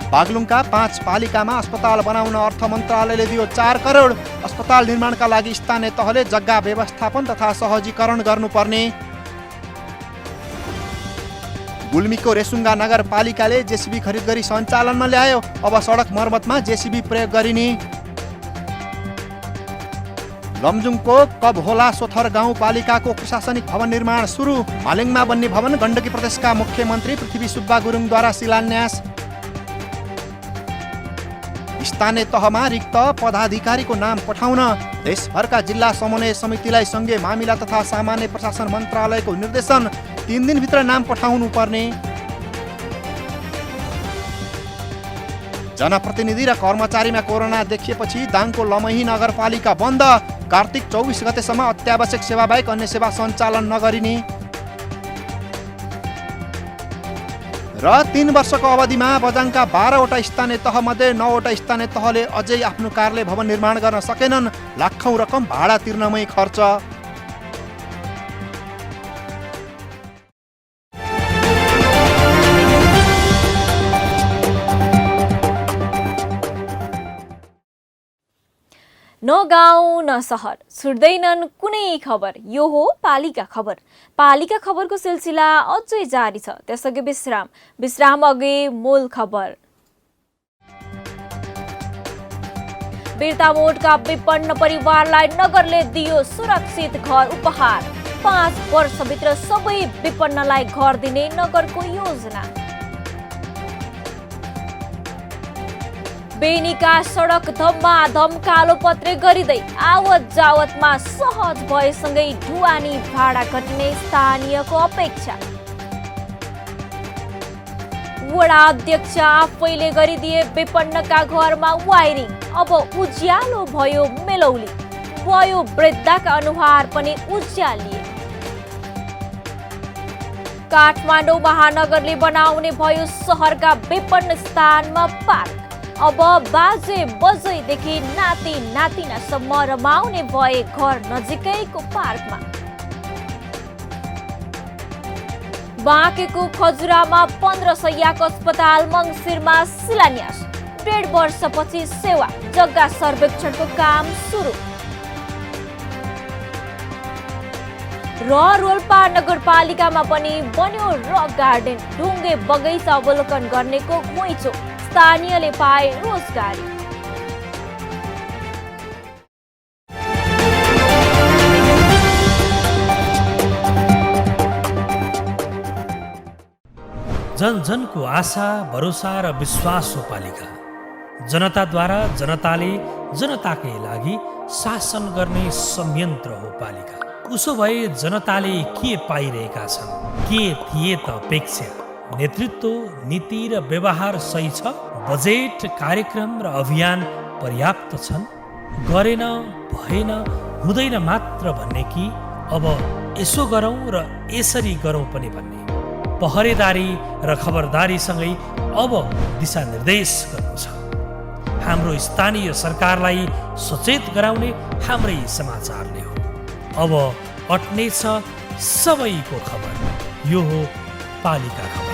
बागलुङका 5 पालिकामा अस्पताल बनाउन अर्थ मन्त्रालयले दियो 4 करोड। अस्पताल निर्माणका लागि स्थानीय तहले जग्गा व्यवस्थापन तथा सहजीकरण गर्नुपर्ने। गुल्मीको रेसुङ्गा नगरपालिकाले जेसीबी खरिद गरी सञ्चालनमा ल्यायो। अब सडक मर्मतमा जेसीबी प्रयोग गरिने। लमजुङको कबहोला सोथर गाउँपालिकाको प्रशासनिक भवन निर्माण सुरु। मालिङमा बन्ने भवन गण्डकी प्रदेशका मुख्यमन्त्री पृथ्वी सुब्बा गुरुङद्वारा शिलान्यास। स्थानीय तहमा रिक्त पदाधिकारीको नाम पठाउन देशभरका जिल्ला समन्वय समितिलाई सङ्घीय मामिला तथा सामान्य प्रशासन मन्त्रालयको निर्देशन। 3 दिनभित्र नाम पठाउनु पर्ने। जनप्रतिनिधि र कर्मचारीमा कोरोना देखिएपछि दाङको लमही नगरपालिका बन्द। कार्तिक 24 गतेसम्म अत्यावश्यक सेवा बाहेक अन्य सेवा सञ्चालन नगरिने। र 3 वर्षको अवधिमा बझाङका 12वटा स्थानीय तहमध्ये 9वटा स्थानीय तहले अझै आफ्नो कार्यालय भवन निर्माण गर्न सकेनन्। लाखौँ रकम भाडा तिर्नमै खर्च। न गाउँ न सहर छुट्दैनन् कुनै खबर। यो हो पालिका खबर। पालिका खबरको सिलसिला अझै जारी छ। त्यसअघि विश्राम अघि मूल खबर। बिर्तामोडका विपन्न परिवारलाई नगरले दियो सुरक्षित घर उपहार। 5 वर्षभित्र सबै विपन्नलाई घर दिने नगरको योजना। बेनीका सडक धम्माधम कालोपत्रे गरिँदै आवत जावतमा सहज भएसँगै ढुवानी भाडा घट्ने स्थानीयको अपेक्षा। वडा अध्यक्ष आफैले गरिदिए विपन्नका घरमा वायरिङ। अब उज्यालो भयो मेलौली। वयो वृद्धका अनुहार पनि उज्यालिए। काठमाडौँ महानगरले बनाउने भयो सहरका विपन्न स्थानमा पार्क। अब बाजे बजैदेखि नाति नातिनासम्म रमाउने भए घर नजिकैको पार्कमा। बाँकेको खजुरामा 15 शैय्याको अस्पताल मङ्सिरमा शिलान्यास। 1.5 वर्षपछि सेवा जग्गा सर्वेक्षणको काम सुरु। र रोल्पा नगरपालिकामा पनि बन्यो रक गार्डन। ढुङ्गे बगैँचा अवलोकन गर्नेको घुइँचो। स्थानीयले पाए रोजगारी। जन जनको आशा भरोसा र विश्वास हो पालिका। जनताद्वारा जनताले जनताकै लागि शासन गर्ने संयन्त्र हो पालिका। उसो भए जनताले के पाइरहेका छन्? के थिए त अपेक्षा? नेतृत्व, नीति र व्यवहार सही छ? बजेट, कार्यक्रम र अभियान पर्याप्त छन्? गरेन, भएन, हुँदैन मात्र भन्ने कि अब यसो गरौँ र यसरी गरौँ पनि भन्ने? पहरेदारी र खबरदारीसँगै अब दिशानिर्देश गर्नु छ। हाम्रो स्थानीय सरकारलाई सचेत गराउने हाम्रै समाचारले हो। अब अट्नेछ सबैको खबर। यो हो पालिका खबर।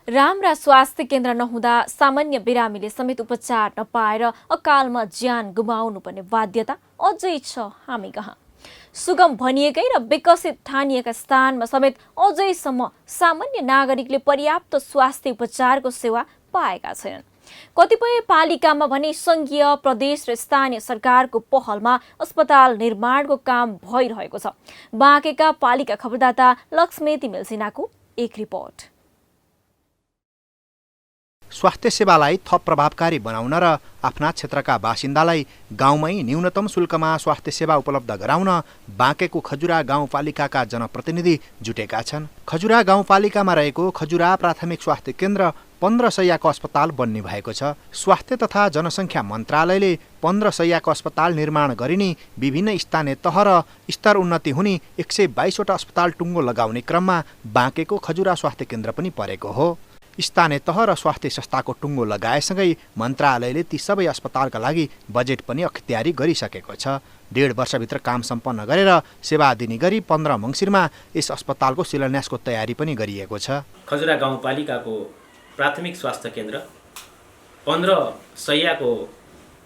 राम्रा स्वास्थ्य केन्द्र नहुँदा सामान्य बिरामीले समेत उपचार नपाएर अकालमा ज्यान गुमाउनु पर्ने बाध्यता अझै छ हामी कहाँ। सुगम भनिएकै र विकसित ठानिएका स्थानमा समेत अझैसम्म सामान्य नागरिकले पर्याप्त स्वास्थ्य उपचारको सेवा पाएका छैनन्। कतिपय पालिकामा भने संघीय, प्रदेश र स्थानीय सरकारको पहलमा अस्पताल निर्माणको काम भइरहेको छ। बाँकेका पालिका खबरदाता लक्ष्मेती मिल्सिनाको एक रिपोर्ट। स्वास्थ्य सेवालाई थप प्रभावकारी बनाउन र आफ्ना क्षेत्रका बासिन्दालाई गाउँमै न्यूनतम शुल्कमा स्वास्थ्य सेवा उपलब्ध गराउन बाँकेको खजुरा गाउँपालिकाका जनप्रतिनिधि जुटेका छन्। खजुरा गाउँपालिकामा रहेको खजुरा प्राथमिक स्वास्थ्य केन्द्र 15 शय्याको अस्पताल बन्ने भएको छ। स्वास्थ्य तथा जनसङ्ख्या मन्त्रालयले 15 शय्याको अस्पताल निर्माण गरिने, विभिन्न स्थानीय तह र स्तर उन्नति हुने 122 वटा अस्पताल टुङ्गो लगाउने क्रममा बाँकेको खजुरा स्वास्थ्य केन्द्र पनि परेको हो। स्थानीय तह र स्वास्थ्य संस्थाको टुङ्गो लगाएसँगै मन्त्रालयले ती सबै अस्पतालका लागि बजेट पनि अख्तियारी गरिसकेको छ। 1.5 वर्षभित्र काम सम्पन्न गरेर सेवा दिने गरी 15 मङ्सिरमा यस अस्पतालको शिलान्यासको तयारी पनि गरिएको छ। खजुरा गाउँपालिकाको प्राथमिक स्वास्थ्य केन्द्र 15 शय्याको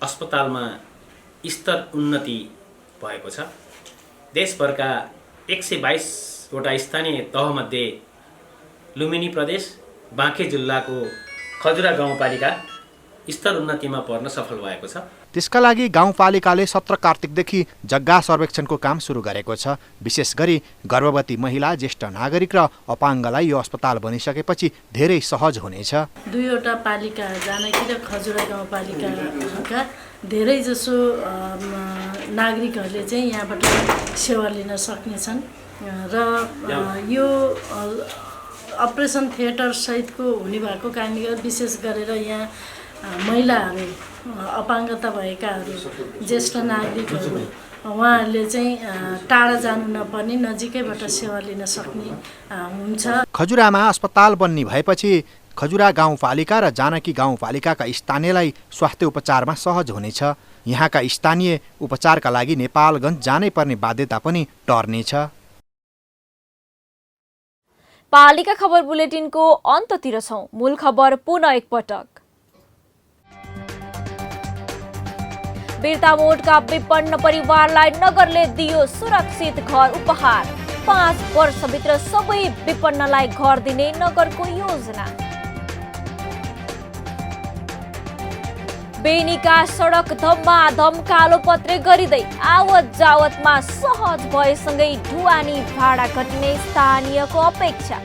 अस्पतालमा स्तर उन्नति भएको छ। देशभरका 122 वटा स्थानीय तहमध्ये लुम्बिनी प्रदेश, बाँके जिल्लाको खजुरा गाउँपालिका स्तर उन्नतिमा पर्न सफल भएको छ। त्यसका लागि गाउँपालिकाले 17 कार्तिकदेखि जग्गा सर्वेक्षणको काम सुरु गरेको छ। विशेष गरी गर्भवती महिला, ज्येष्ठ नागरिक र अपाङ्गलाई यो अस्पताल बनिसकेपछि धेरै सहज हुनेछ। 2 वटा पालिका जानकी र खजुरा गाउँपालिकाका धेरै जसो नागरिकहरूले चाहिँ यहाँबाट सेवा लिन सक्नेछन् र यो अपरेसन थिएटर सहितको हुने भएको कारणले गर्दा विशेष गरेर यहाँ महिलाहरू, अपाङ्गता भएकाहरू, ज्येष्ठ नागरिकहरू उहाँहरूले चाहिँ टाढा जानु नपर्ने, नजिकैबाट सेवा लिन सक्ने हुन्छ। खजुरामा अस्पताल बन्ने भएपछि खजुरा गाउँपालिका र जानकी गाउँपालिकाका स्थानीयलाई स्वास्थ्य उपचारमा सहज हुनेछ। यहाँका स्थानीय उपचारका लागि नेपालगञ्ज जानै पर्ने बाध्यता पनि टर्नेछ। पालिका खबर बुलेटिनको अन्ततिर छौं। मूल खबर पुनः एकपटक। बिर्तामोडका विपन्न परिवारलाई नगरले दियो सुरक्षित घर उपहार। 5 वर्षभित्र सबै विपन्नलाई घर दिने नगरको योजना। बेनीका सडक धम्माधम कालोपत्रे गरिँदै आवत जावतमा सहज भएसँगै ढुवानी भाडा घटिने स्थानीयको अपेक्षा।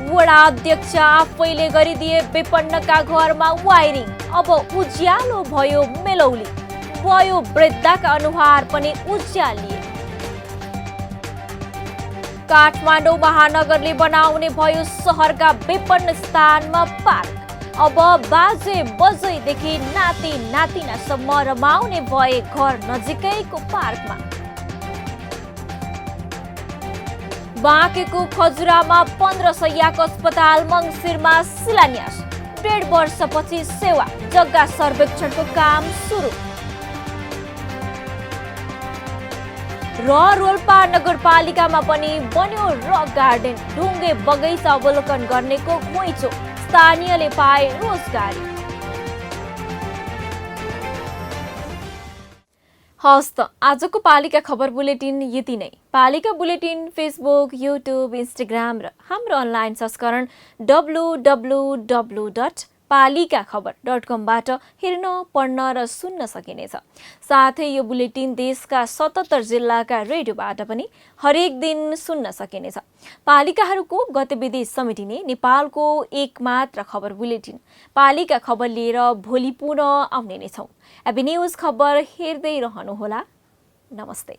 वडा अध्यक्ष आफैले गरिदिए विपन्नका घरमा वायरिङ। अब उज्यालो भयो मेलौली। वयो वृद्धका अनुहार पनि उज्यालिए। काठमाडौँ महानगरले बनाउने भयो सहरका विपन्न स्थानमा पार्क। अब बाजे बजैदेखि नाति नातिनासम्म रमाउने भए घर नजिकैको पार्कमा। बाँकेको खजुरामा 15 शय्याको अस्पताल मङ्सिरमा शिलान्यास। 1.5 वर्षपछि सेवा, जग्गा सर्वेक्षणको काम सुरु। र रोल्पा नगरपालिकामा पनि बन्यो रक गार्डन। ढुङ्गे बगैँचा अवलोकन गर्नेको घुइँचो। स्थानीयले पाए रोजगारी। हस् त आजको पालिका खबर बुलेटिन यति नै। पालिका बुलेटिन फेसबुक, युट्युब, इन्स्टाग्राम र हाम्रो अनलाइन संस्करण www.palikakhbar.com बाट हेर्न, पढ्न र सुन्न सकिनेछ। साथै यो बुलेटिन देशका 77 जिल्लाका रेडियोबाट पनि हरेक दिन सुन्न सकिनेछ। पालिकाहरूको गतिविधि समेटिने नेपालको एकमात्र खबर बुलेटिन पालिका खबर लिएर भोलि पुनः आउने नै छौं। एबी न्यूज खबर हेर्दै रहनुहोला। नमस्ते।